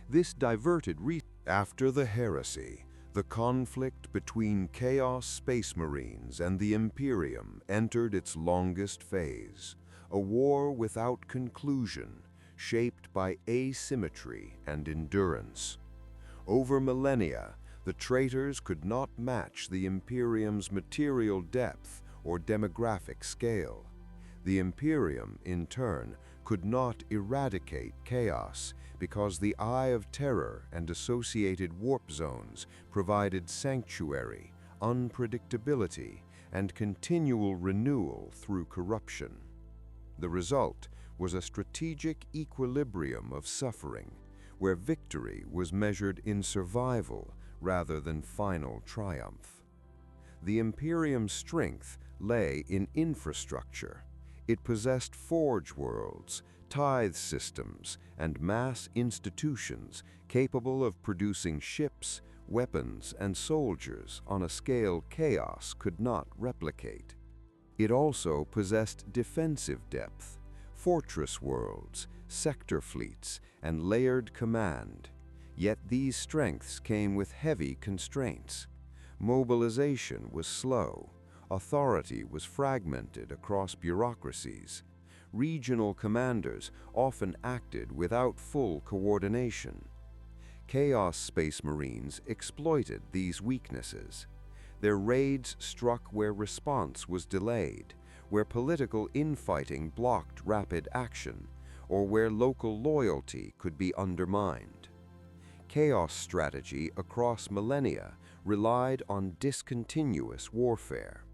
This diverted After the Heresy, the conflict between Chaos Space Marines and the Imperium entered its longest phase, a war without conclusion, shaped by asymmetry and endurance. Over millennia, the traitors could not match the Imperium's material depth or demographic scale. The Imperium, in turn, could not eradicate chaos because the Eye of Terror and associated warp zones provided sanctuary, unpredictability, and continual renewal through corruption. The result was a strategic equilibrium of suffering, where victory was measured in survival rather than final triumph. The Imperium's strength lay in infrastructure. It possessed forge worlds, tithe systems, and mass institutions capable of producing ships, weapons, and soldiers on a scale chaos could not replicate. It also possessed defensive depth, fortress worlds, sector fleets, and layered command. Yet these strengths came with heavy constraints. Mobilization was slow. Authority was fragmented across bureaucracies. Regional commanders often acted without full coordination. Chaos Space Marines exploited these weaknesses. Their raids struck where response was delayed, where political infighting blocked rapid action, or where local loyalty could be undermined. Chaos strategy across millennia relied on discontinuous warfare.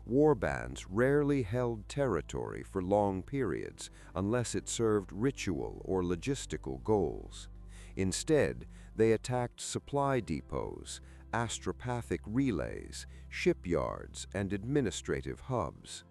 Warbands rarely held territory for long periods unless it served ritual or logistical goals. Instead, they attacked supply depots, astropathic relays, shipyards, and administrative hubs.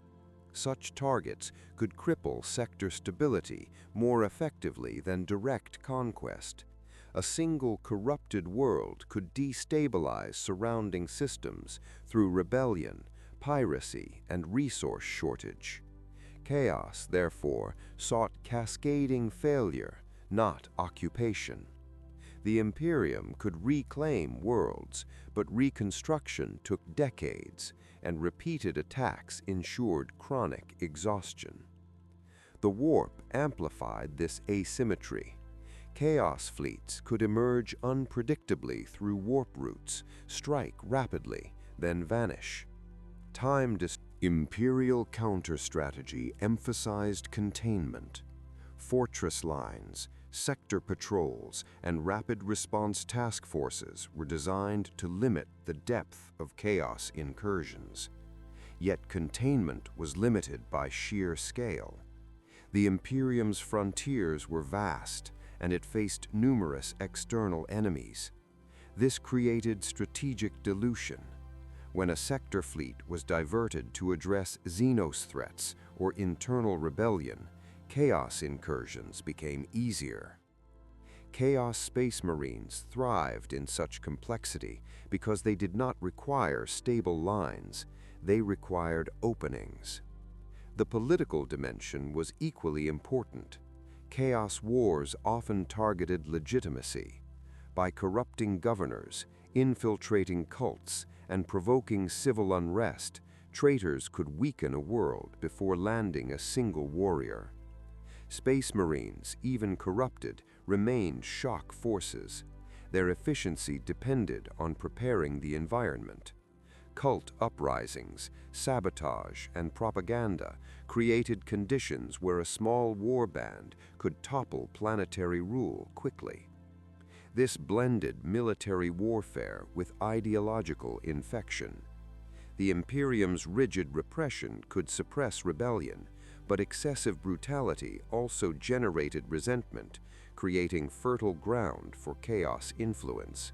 Such targets could cripple sector stability more effectively than direct conquest. A single corrupted world could destabilize surrounding systems through rebellion, piracy, and resource shortage. Chaos, therefore, sought cascading failure, not occupation. The Imperium could reclaim worlds, but reconstruction took decades, and repeated attacks ensured chronic exhaustion. The warp amplified this asymmetry. Chaos fleets could emerge unpredictably through warp routes, strike rapidly, then vanish. Imperial counter-strategy emphasized containment. Fortress lines, sector patrols, and rapid response task forces were designed to limit the depth of chaos incursions. Yet containment was limited by sheer scale. The Imperium's frontiers were vast, and it faced numerous external enemies. This created strategic dilution. When a sector fleet was diverted to address Xenos threats or internal rebellion, chaos incursions became easier. Chaos Space Marines thrived in such complexity because they did not require stable lines, they required openings. The political dimension was equally important. Chaos wars often targeted legitimacy. By corrupting governors, infiltrating cults, and provoking civil unrest, traitors could weaken a world before landing a single warrior. Space Marines, even corrupted, remained shock forces. Their efficiency depended on preparing the environment. Cult uprisings, sabotage, and propaganda created conditions where a small warband could topple planetary rule quickly. This blended military warfare with ideological infection. The Imperium's rigid repression could suppress rebellion, but excessive brutality also generated resentment, creating fertile ground for chaos influence.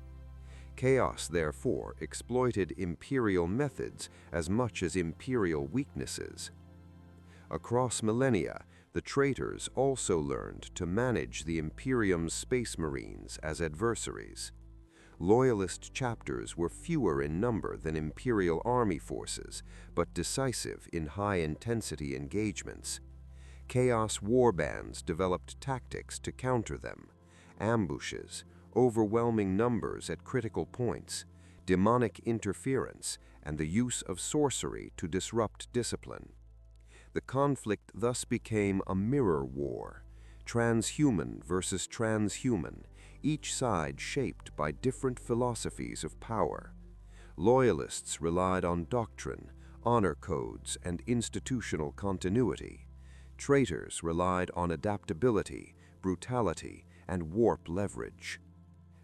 Chaos, therefore, exploited Imperial methods as much as Imperial weaknesses. Across millennia, the traitors also learned to manage the Imperium's Space Marines as adversaries. Loyalist chapters were fewer in number than Imperial army forces, but decisive in high-intensity engagements. Chaos warbands developed tactics to counter them: ambushes, overwhelming numbers at critical points, demonic interference, and the use of sorcery to disrupt discipline. The conflict thus became a mirror war, transhuman versus transhuman, each side shaped by different philosophies of power. Loyalists relied on doctrine, honor codes, and institutional continuity. Traitors relied on adaptability, brutality, and warp leverage.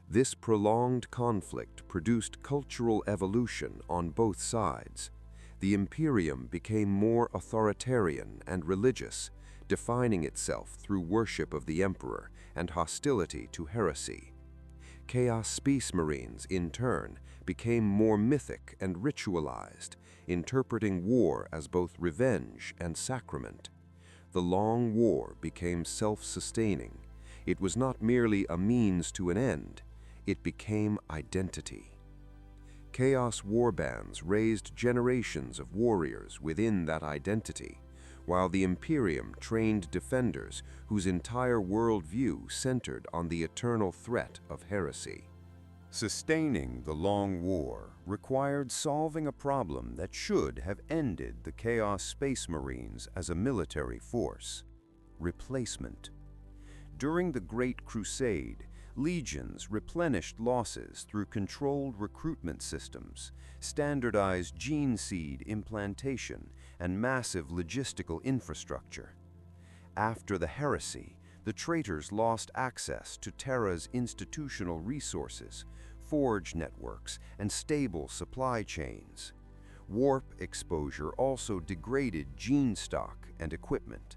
This prolonged conflict produced cultural evolution on both sides. The Imperium became more authoritarian and religious, defining itself through worship of the Emperor and hostility to heresy. Chaos Space Marines, in turn, became more mythic and ritualized, interpreting war as both revenge and sacrament. The Long War became self-sustaining. It was not merely a means to an end, it became identity. Chaos warbands raised generations of warriors within that identity, while the Imperium trained defenders whose entire worldview centered on the eternal threat of heresy. Sustaining the Long War required solving a problem that should have ended the Chaos Space Marines as a military force: replacement. During the Great Crusade, legions replenished losses through controlled recruitment systems, standardized gene seed implantation, and massive logistical infrastructure. After the Heresy, the traitors lost access to Terra's institutional resources, forge networks, and stable supply chains. Warp exposure also degraded gene stock and equipment.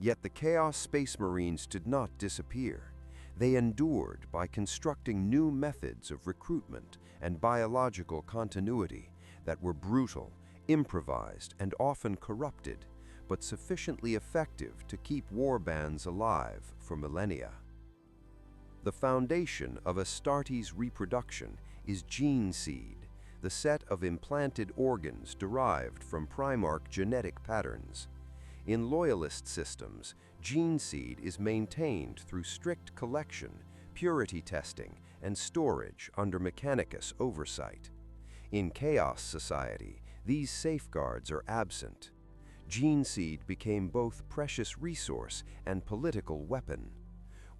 Yet the Chaos Space Marines did not disappear. They endured by constructing new methods of recruitment and biological continuity that were brutal, improvised, and often corrupted, but sufficiently effective to keep warbands alive for millennia. The foundation of Astartes' reproduction is gene seed, the set of implanted organs derived from Primarch genetic patterns. In loyalist systems, gene seed is maintained through strict collection, purity testing, and storage under Mechanicus oversight. In Chaos Society, these safeguards are absent. Gene seed became both precious resource and political weapon.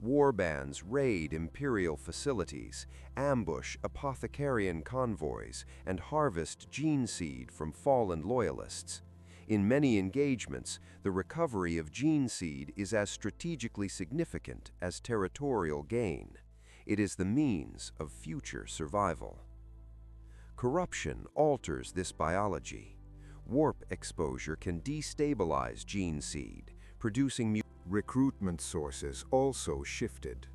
Warbands raid Imperial facilities, ambush apothecarian convoys, and harvest gene seed from fallen loyalists. In many engagements, the recovery of gene seed is as strategically significant as territorial gain. It is the means of future survival. Corruption alters this biology. Warp exposure can destabilize gene seed, producing Recruitment sources also shifted.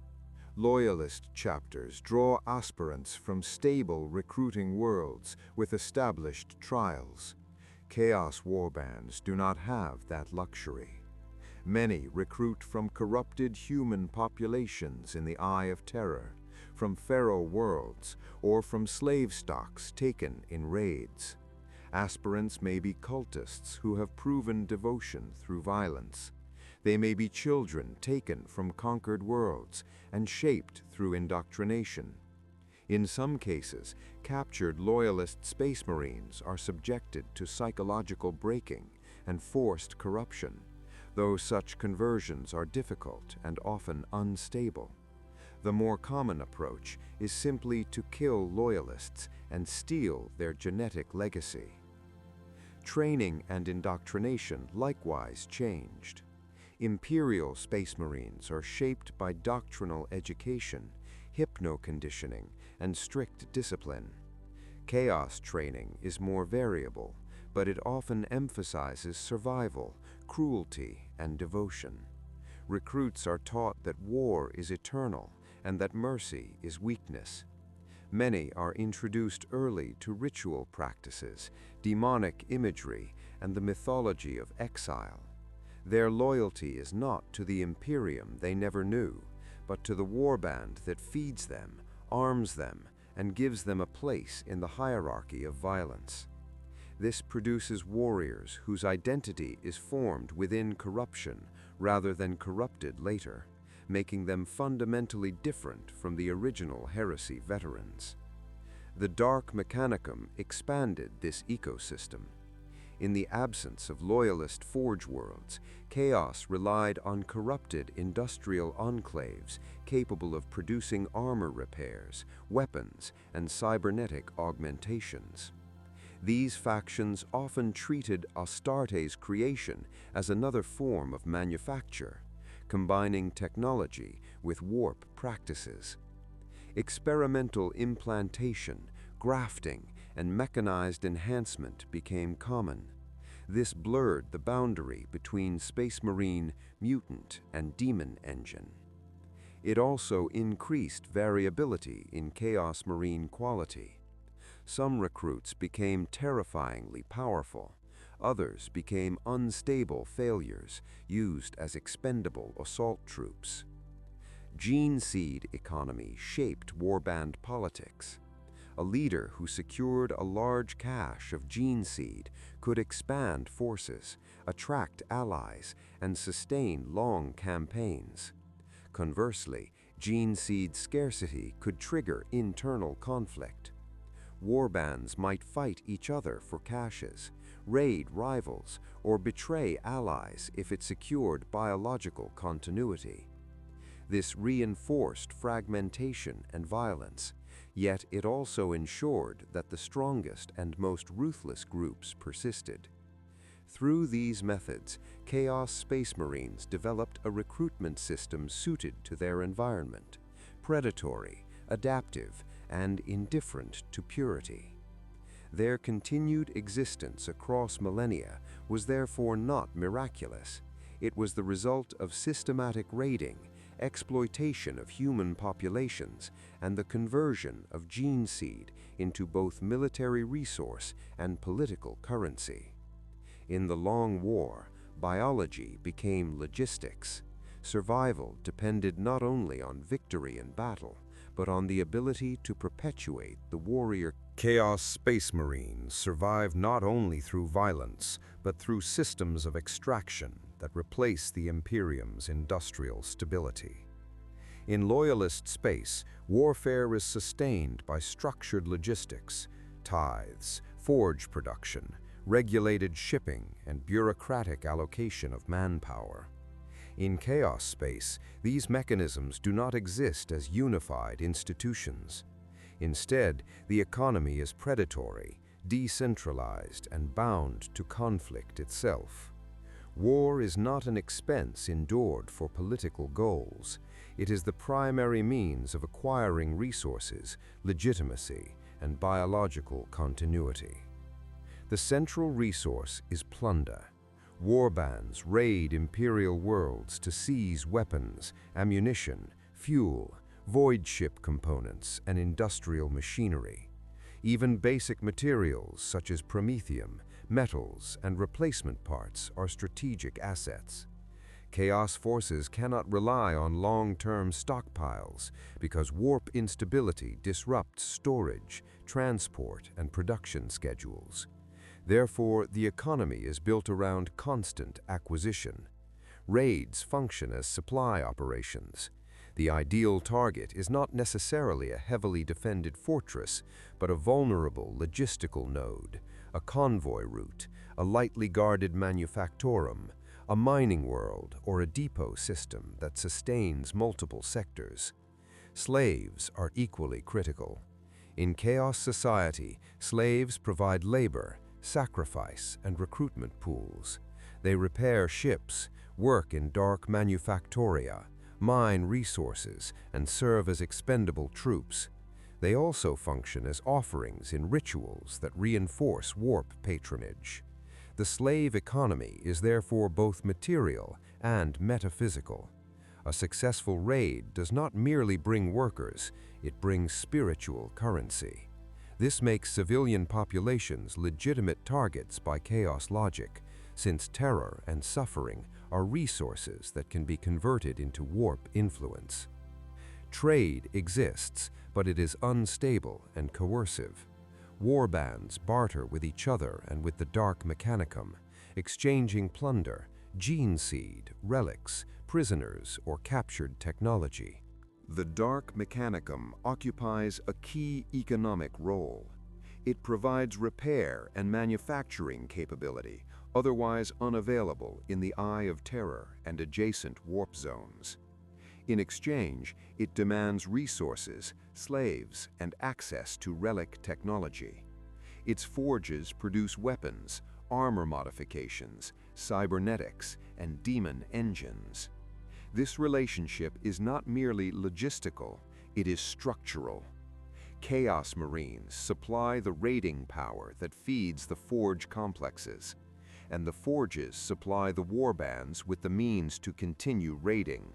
Loyalist chapters draw aspirants from stable recruiting worlds with established trials. Chaos warbands do not have that luxury. Many recruit from corrupted human populations in the Eye of Terror, from pharaoh worlds, or from slave stocks taken in raids. Aspirants may be cultists who have proven devotion through violence. They may be children taken from conquered worlds and shaped through indoctrination. In some cases, captured loyalist space marines are subjected to psychological breaking and forced corruption, though such conversions are difficult and often unstable. The more common approach is simply to kill loyalists and steal their genetic legacy. Training and indoctrination likewise changed. Imperial Space Marines are shaped by doctrinal education, hypno-conditioning, and strict discipline. Chaos training is more variable, but it often emphasizes survival, cruelty, and devotion. Recruits are taught that war is eternal and that mercy is weakness. Many are introduced early to ritual practices, demonic imagery, and the mythology of exile. Their loyalty is not to the Imperium they never knew, but to the warband that feeds them, arms them, and gives them a place in the hierarchy of violence. This produces warriors whose identity is formed within corruption rather than corrupted later, making them fundamentally different from the original Heresy veterans. The Dark Mechanicum expanded this ecosystem. In the absence of loyalist forge worlds, Chaos relied on corrupted industrial enclaves capable of producing armor repairs, weapons, and cybernetic augmentations. These factions often treated Astarte's creation as another form of manufacture, combining technology with warp practices. Experimental implantation, grafting, and mechanized enhancement became common. This blurred the boundary between Space Marine, mutant, and demon engine. It also increased variability in Chaos Marine quality. Some recruits became terrifyingly powerful. Others became unstable failures, used as expendable assault troops. Gene seed economy shaped warband politics. A leader who secured a large cache of gene seed could expand forces, attract allies, and sustain long campaigns. Conversely, gene seed scarcity could trigger internal conflict. Warbands might fight each other for caches, raid rivals, or betray allies if it secured biological continuity. This reinforced fragmentation and violence, yet it also ensured that the strongest and most ruthless groups persisted. Through these methods, Chaos Space Marines developed a recruitment system suited to their environment, predatory, adaptive, and indifferent to purity. Their continued existence across millennia was therefore not miraculous. It was the result of systematic raiding, exploitation of human populations, and the conversion of gene seed into both military resource and political currency. In the Long War, biology became logistics. Survival depended not only on victory in battle, but on the ability to perpetuate the warrior. Chaos Space Marines survive not only through violence, but through systems of extraction that replace the Imperium's industrial stability. In Loyalist space, warfare is sustained by structured logistics, tithes, forge production, regulated shipping, and bureaucratic allocation of manpower. In Chaos space, these mechanisms do not exist as unified institutions. Instead, the economy is predatory, decentralized, and bound to conflict itself. War is not an expense endured for political goals. It is the primary means of acquiring resources, legitimacy, and biological continuity. The central resource is plunder. Warbands raid Imperial worlds to seize weapons, ammunition, fuel, void ship components, and industrial machinery. Even basic materials such as promethium, metals, and replacement parts are strategic assets. Chaos forces cannot rely on long-term stockpiles because warp instability disrupts storage, transport, and production schedules. Therefore, the economy is built around constant acquisition. Raids function as supply operations. The ideal target is not necessarily a heavily defended fortress, but a vulnerable logistical node, a convoy route, a lightly guarded manufactorum, a mining world, or a depot system that sustains multiple sectors. Slaves are equally critical. In Chaos society, slaves provide labor, sacrifice, and recruitment pools. They repair ships, work in dark manufactoria, mine resources, and serve as expendable troops. They also function as offerings in rituals that reinforce warp patronage. The slave economy is therefore both material and metaphysical. A successful raid does not merely bring workers, it brings spiritual currency. This makes civilian populations legitimate targets by chaos logic, since terror and suffering are resources that can be converted into warp influence. Trade exists, but it is unstable and coercive. Warbands barter with each other and with the Dark Mechanicum, exchanging plunder, gene seed, relics, prisoners, or captured technology. The Dark Mechanicum occupies a key economic role. It provides repair and manufacturing capability, otherwise unavailable in the Eye of Terror and adjacent warp zones. In exchange, it demands resources, slaves, and access to relic technology. Its forges produce weapons, armor modifications, cybernetics, and demon engines. This relationship is not merely logistical, it is structural. Chaos Marines supply the raiding power that feeds the forge complexes, and the forges supply the warbands with the means to continue raiding.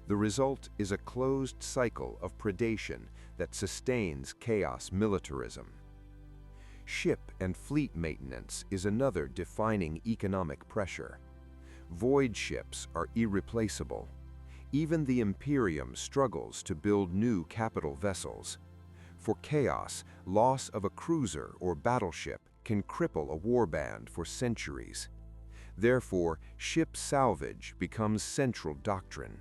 The result is a closed cycle of predation that sustains chaos militarism. Ship and fleet maintenance is another defining economic pressure. Void ships are irreplaceable. Even the Imperium struggles to build new capital vessels. For chaos, loss of a cruiser or battleship can cripple a warband for centuries. Therefore, ship salvage becomes central doctrine.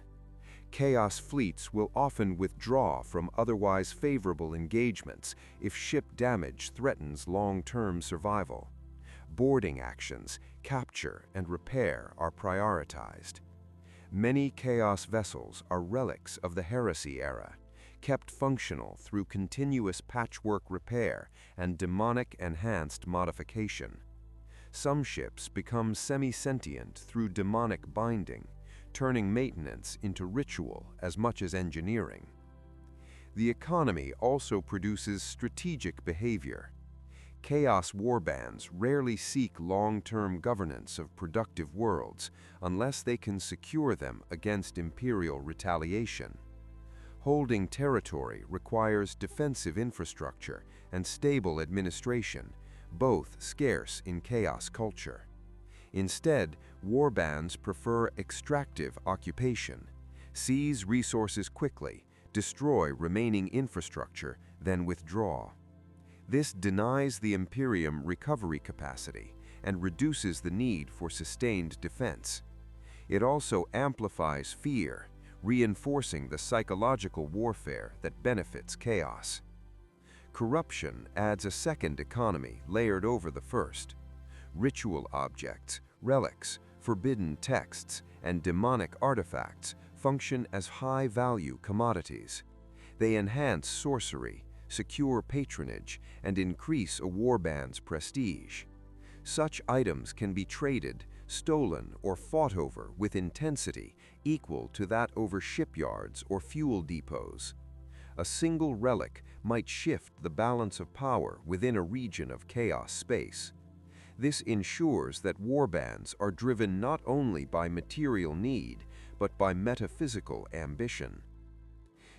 Chaos fleets will often withdraw from otherwise favorable engagements if ship damage threatens long-term survival. Boarding actions, capture, and repair are prioritized. Many Chaos vessels are relics of the Heresy era, kept functional through continuous patchwork repair and demonic-enhanced modification. Some ships become semi-sentient through demonic binding, turning maintenance into ritual as much as engineering. The economy also produces strategic behavior. Chaos warbands rarely seek long-term governance of productive worlds unless they can secure them against Imperial retaliation. Holding territory requires defensive infrastructure and stable administration, both scarce in chaos culture. Instead, warbands prefer extractive occupation, seize resources quickly, destroy remaining infrastructure, then withdraw. This denies the Imperium recovery capacity and reduces the need for sustained defense. It also amplifies fear, reinforcing the psychological warfare that benefits chaos. Corruption adds a second economy layered over the first. Ritual objects, relics, forbidden texts, and demonic artifacts function as high-value commodities. They enhance sorcery, secure patronage, and increase a warband's prestige. Such items can be traded, stolen, or fought over with intensity equal to that over shipyards or fuel depots. A single relic might shift the balance of power within a region of chaos space. This ensures that warbands are driven not only by material need, but by metaphysical ambition.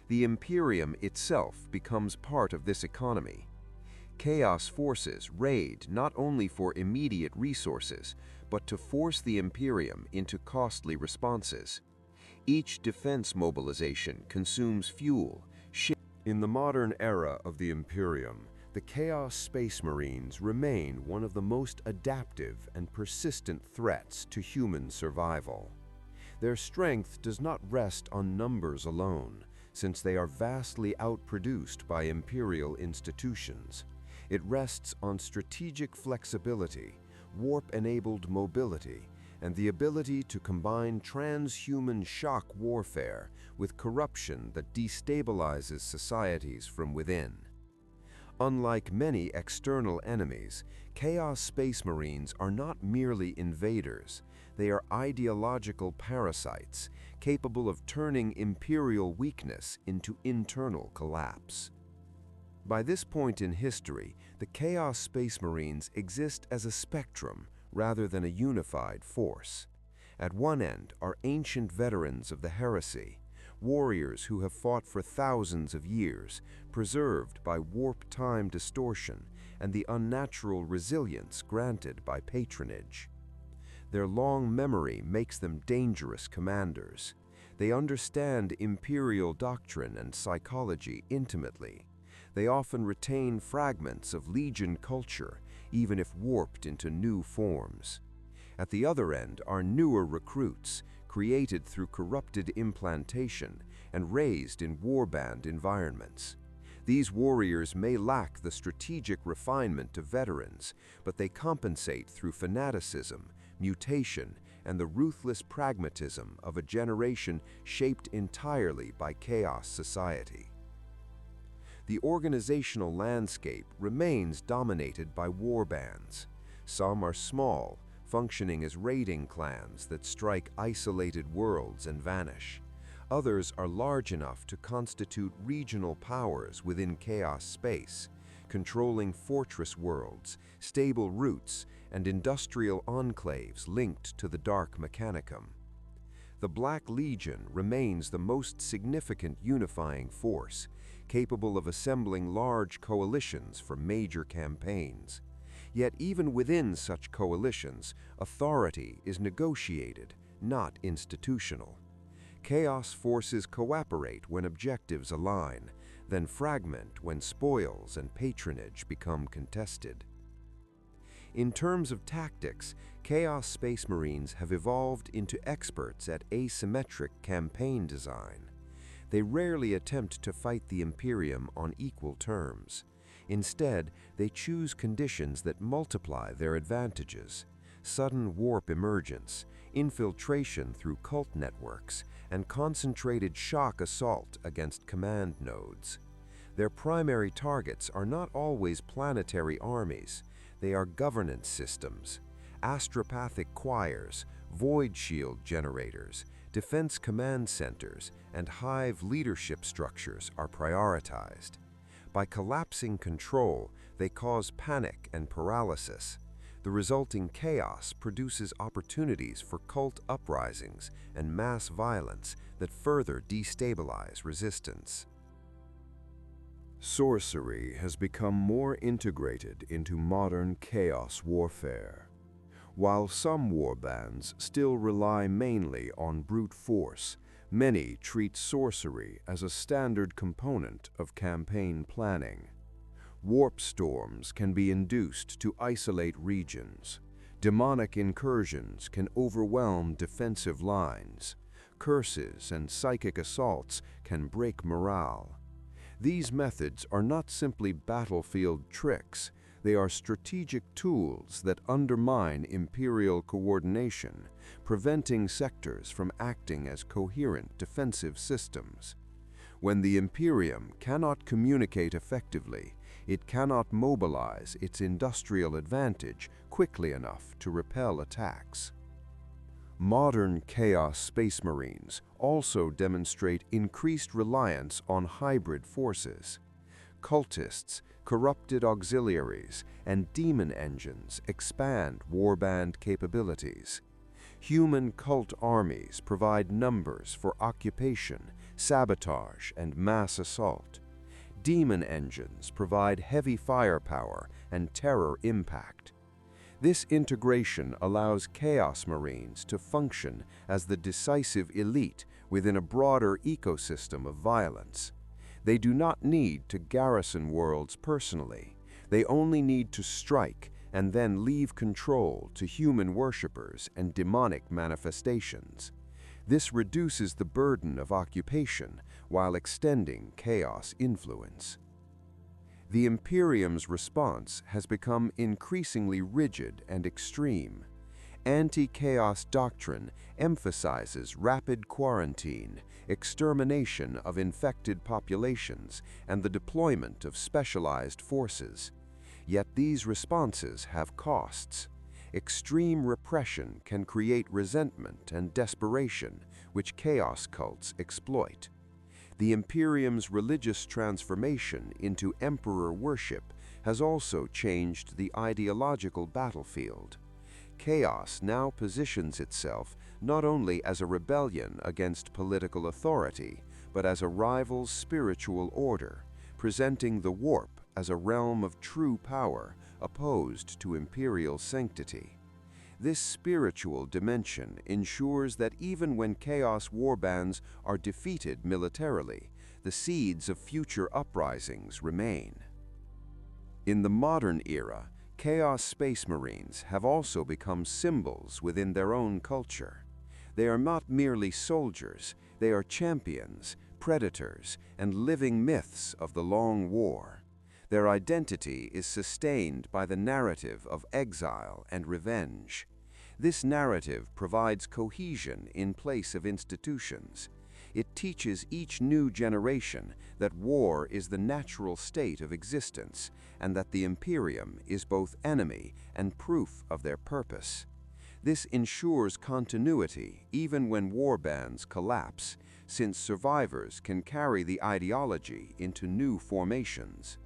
The Imperium itself becomes part of this economy. Chaos forces raid not only for immediate resources, but to force the Imperium into costly responses. Each defense mobilization consumes fuel. In the modern era of the Imperium, the Chaos Space Marines remain one of the most adaptive and persistent threats to human survival. Their strength does not rest on numbers alone, since they are vastly outproduced by Imperial institutions. It rests on strategic flexibility, warp-enabled mobility, and the ability to combine transhuman shock warfare with corruption that destabilizes societies from within. Unlike many external enemies, Chaos Space Marines are not merely invaders. They are ideological parasites, capable of turning Imperial weakness into internal collapse. By this point in history, the Chaos Space Marines exist as a spectrum rather than a unified force. At one end are ancient veterans of the Heresy, warriors who have fought for thousands of years, preserved by warp-time distortion and the unnatural resilience granted by patronage. Their long memory makes them dangerous commanders. They understand Imperial doctrine and psychology intimately. They often retain fragments of Legion culture, even if warped into new forms. At the other end are newer recruits, created through corrupted implantation and raised in warband environments. These warriors may lack the strategic refinement of veterans, but they compensate through fanaticism, mutation, and the ruthless pragmatism of a generation shaped entirely by chaos society. The organizational landscape remains dominated by warbands. Some are small, functioning as raiding clans that strike isolated worlds and vanish. Others are large enough to constitute regional powers within chaos space, controlling fortress worlds, stable routes, and industrial enclaves linked to the Dark Mechanicum. The Black Legion remains the most significant unifying force, capable of assembling large coalitions for major campaigns. Yet even within such coalitions, authority is negotiated, not institutional. Chaos forces cooperate when objectives align, then fragment when spoils and patronage become contested. In terms of tactics, Chaos Space Marines have evolved into experts at asymmetric campaign design. They rarely attempt to fight the Imperium on equal terms. Instead, they choose conditions that multiply their advantages: sudden warp emergence, infiltration through cult networks, and concentrated shock assault against command nodes. Their primary targets are not always planetary armies. They are governance systems. Astropathic choirs, void shield generators, defense command centers, and hive leadership structures are prioritized. By collapsing control, they cause panic and paralysis. The resulting chaos produces opportunities for cult uprisings and mass violence that further destabilize resistance. Sorcery has become more integrated into modern chaos warfare. While some warbands still rely mainly on brute force, Many treat sorcery as a standard component of campaign planning. Warp storms can be induced to isolate regions. Demonic incursions can overwhelm defensive lines. Curses and psychic assaults can break morale. These methods are not simply battlefield tricks, they are strategic tools that undermine Imperial coordination, preventing sectors from acting as coherent defensive systems. When the Imperium cannot communicate effectively, it cannot mobilize its industrial advantage quickly enough to repel attacks. Modern Chaos Space Marines also demonstrate increased reliance on hybrid forces. Cultists, corrupted auxiliaries, and demon engines expand warband capabilities. Human cult armies provide numbers for occupation, sabotage, and mass assault. Demon engines provide heavy firepower and terror impact. This integration allows Chaos Marines to function as the decisive elite within a broader ecosystem of violence. They do not need to garrison worlds personally. They only need to strike and then leave control to human worshippers and demonic manifestations. This reduces the burden of occupation while extending chaos influence. The Imperium's response has become increasingly rigid and extreme. Anti-chaos doctrine emphasizes rapid quarantine, extermination of infected populations, and the deployment of specialized forces. Yet these responses have costs. Extreme repression can create resentment and desperation, which chaos cults exploit. The Imperium's religious transformation into emperor worship has also changed the ideological battlefield. Chaos now positions itself not only as a rebellion against political authority, but as a rival's spiritual order, presenting the warp as a realm of true power opposed to imperial sanctity. This spiritual dimension ensures that even when chaos warbands are defeated militarily, the seeds of future uprisings remain. In the modern era, Chaos Space Marines have also become symbols within their own culture. They are not merely soldiers, they are champions, predators, and living myths of the Long War. Their identity is sustained by the narrative of exile and revenge. This narrative provides cohesion in place of institutions. It teaches each new generation that war is the natural state of existence and that the Imperium is both enemy and proof of their purpose. This ensures continuity even when warbands collapse, since survivors can carry the ideology into new formations.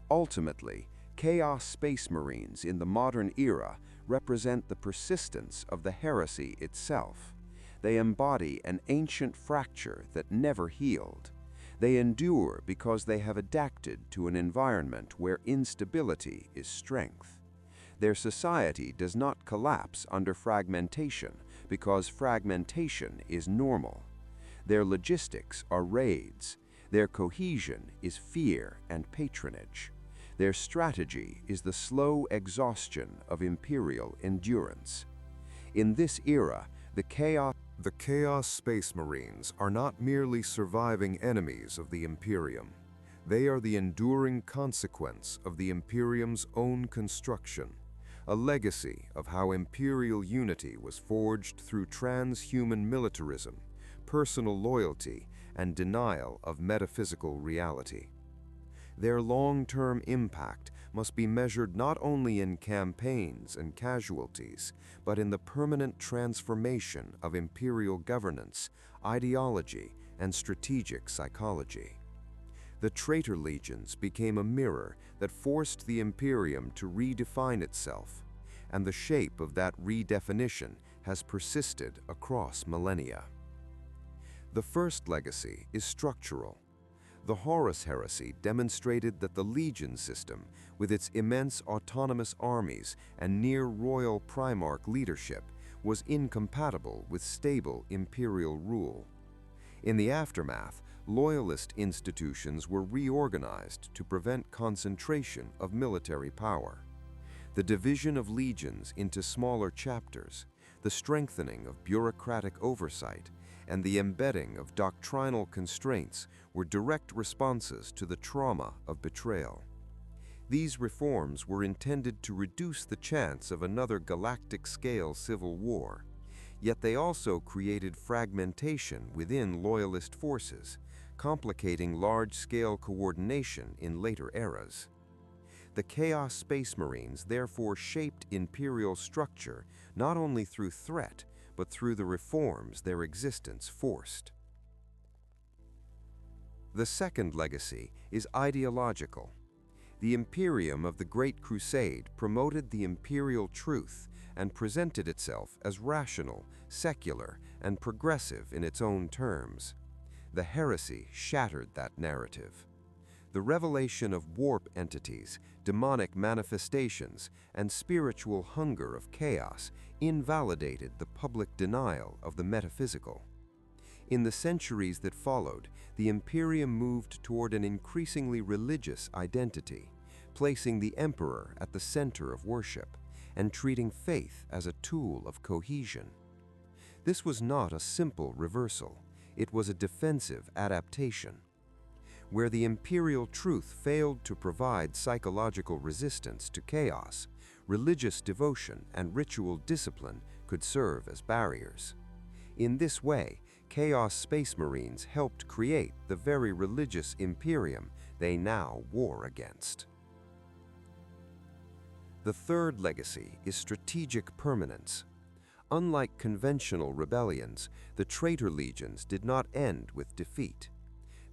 Ultimately, Chaos Space Marines in the modern era represent the persistence of the heresy itself. They embody an ancient fracture that never healed. They endure because they have adapted to an environment where instability is strength. Their society does not collapse under fragmentation because fragmentation is normal. Their logistics are raids. Their cohesion is fear and patronage. Their strategy is the slow exhaustion of imperial endurance. In this era, the Chaos Space Marines are not merely surviving enemies of the Imperium. They are the enduring consequence of the Imperium's own construction, a legacy of how imperial unity was forged through transhuman militarism, personal loyalty, and denial of metaphysical reality. Their long-term impact must be measured not only in campaigns and casualties, but in the permanent transformation of imperial governance, ideology, and strategic psychology. The Traitor Legions became a mirror that forced the Imperium to redefine itself, and the shape of that redefinition has persisted across millennia. The first legacy is structural. The Horus Heresy demonstrated that the Legion system, with its immense autonomous armies and near-royal Primarch leadership, was incompatible with stable imperial rule. In the aftermath, Loyalist institutions were reorganized to prevent concentration of military power. The division of legions into smaller chapters, the strengthening of bureaucratic oversight, and the embedding of doctrinal constraints were direct responses to the trauma of betrayal. These reforms were intended to reduce the chance of another galactic-scale civil war, yet they also created fragmentation within Loyalist forces, complicating large-scale coordination in later eras. The Chaos Space Marines therefore shaped Imperial structure not only through threat, but through the reforms their existence forced. The second legacy is ideological. The Imperium of the Great Crusade promoted the imperial truth and presented itself as rational, secular, and progressive in its own terms. The Heresy shattered that narrative. The revelation of warp entities, demonic manifestations, and spiritual hunger of chaos invalidated the public denial of the metaphysical. In the centuries that followed, the Imperium moved toward an increasingly religious identity, placing the Emperor at the center of worship and treating faith as a tool of cohesion. This was not a simple reversal, it was a defensive adaptation. Where the imperial truth failed to provide psychological resistance to chaos, religious devotion and ritual discipline could serve as barriers. In this way, Chaos Space Marines helped create the very religious Imperium they now war against. The third legacy is strategic permanence. Unlike conventional rebellions, the Traitor Legions did not end with defeat.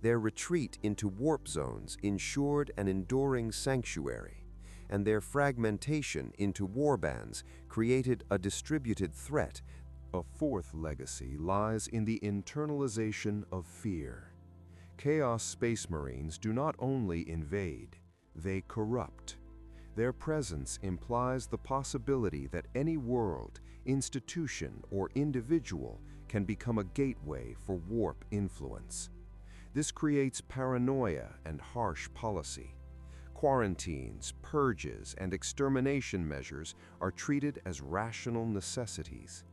Their retreat into warp zones ensured an enduring sanctuary, and their fragmentation into warbands created a distributed threat. A fourth legacy lies in the internalization of fear. Chaos Space Marines do not only invade, they corrupt. Their presence implies the possibility that any world, institution, or individual can become a gateway for warp influence. This creates paranoia and harsh policy. Quarantines, purges, and extermination measures are treated as rational necessities.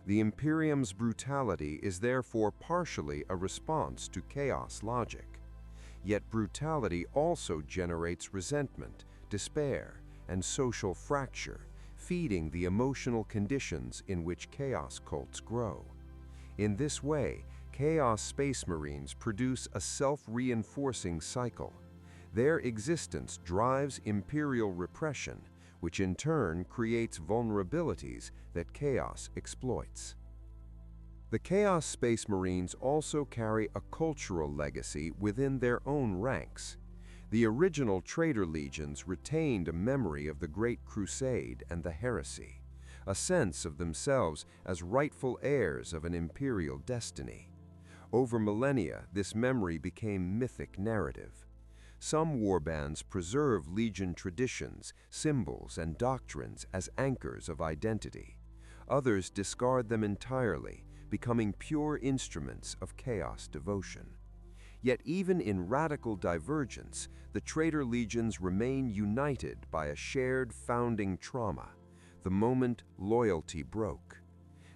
The Imperium's brutality is therefore partially a response to chaos logic. Yet brutality also generates resentment, despair, and social fracture, feeding the emotional conditions in which chaos cults grow. In this way, Chaos Space Marines produce a self-reinforcing cycle. Their existence drives imperial repression, which in turn creates vulnerabilities that chaos exploits. The Chaos Space Marines also carry a cultural legacy within their own ranks. The original Traitor Legions retained a memory of the Great Crusade and the Heresy, a sense of themselves as rightful heirs of an imperial destiny. Over millennia, this memory became mythic narrative. Some warbands preserve Legion traditions, symbols, and doctrines as anchors of identity. Others discard them entirely, becoming pure instruments of chaos devotion. Yet even in radical divergence, the Traitor Legions remain united by a shared founding trauma, the moment loyalty broke.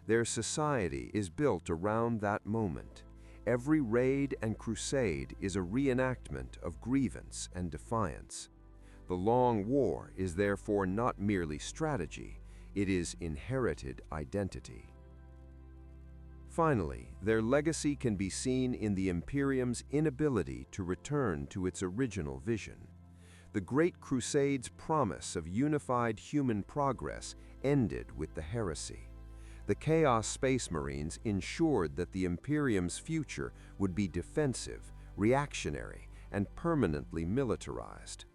Their society is built around that moment. Every raid and crusade is a reenactment of grievance and defiance. The Long War is therefore not merely strategy, it is inherited identity. Finally, their legacy can be seen in the Imperium's inability to return to its original vision. The Great Crusade's promise of unified human progress ended with the Heresy. The Chaos Space Marines ensured that the Imperium's future would be defensive, reactionary, and permanently militarized.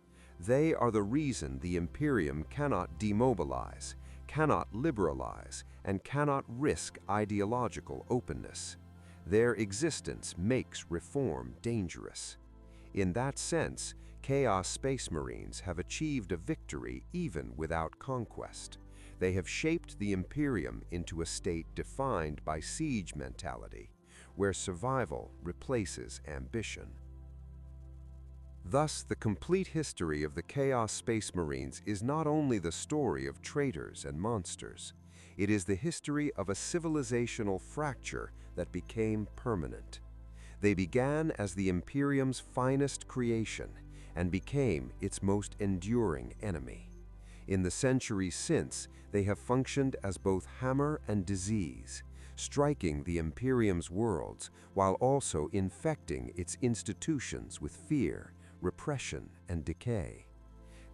They are the reason the Imperium cannot demobilize, cannot liberalize, and cannot risk ideological openness. Their existence makes reform dangerous. In that sense, Chaos Space Marines have achieved a victory even without conquest. They have shaped the Imperium into a state defined by siege mentality, where survival replaces ambition. Thus, the complete history of the Chaos Space Marines is not only the story of traitors and monsters, it is the history of a civilizational fracture that became permanent. They began as the Imperium's finest creation and became its most enduring enemy. In the centuries since, they have functioned as both hammer and disease, striking the Imperium's worlds while also infecting its institutions with fear, repression, and decay.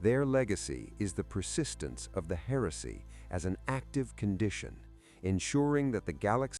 Their legacy is the persistence of the heresy as an active condition, ensuring that the galaxy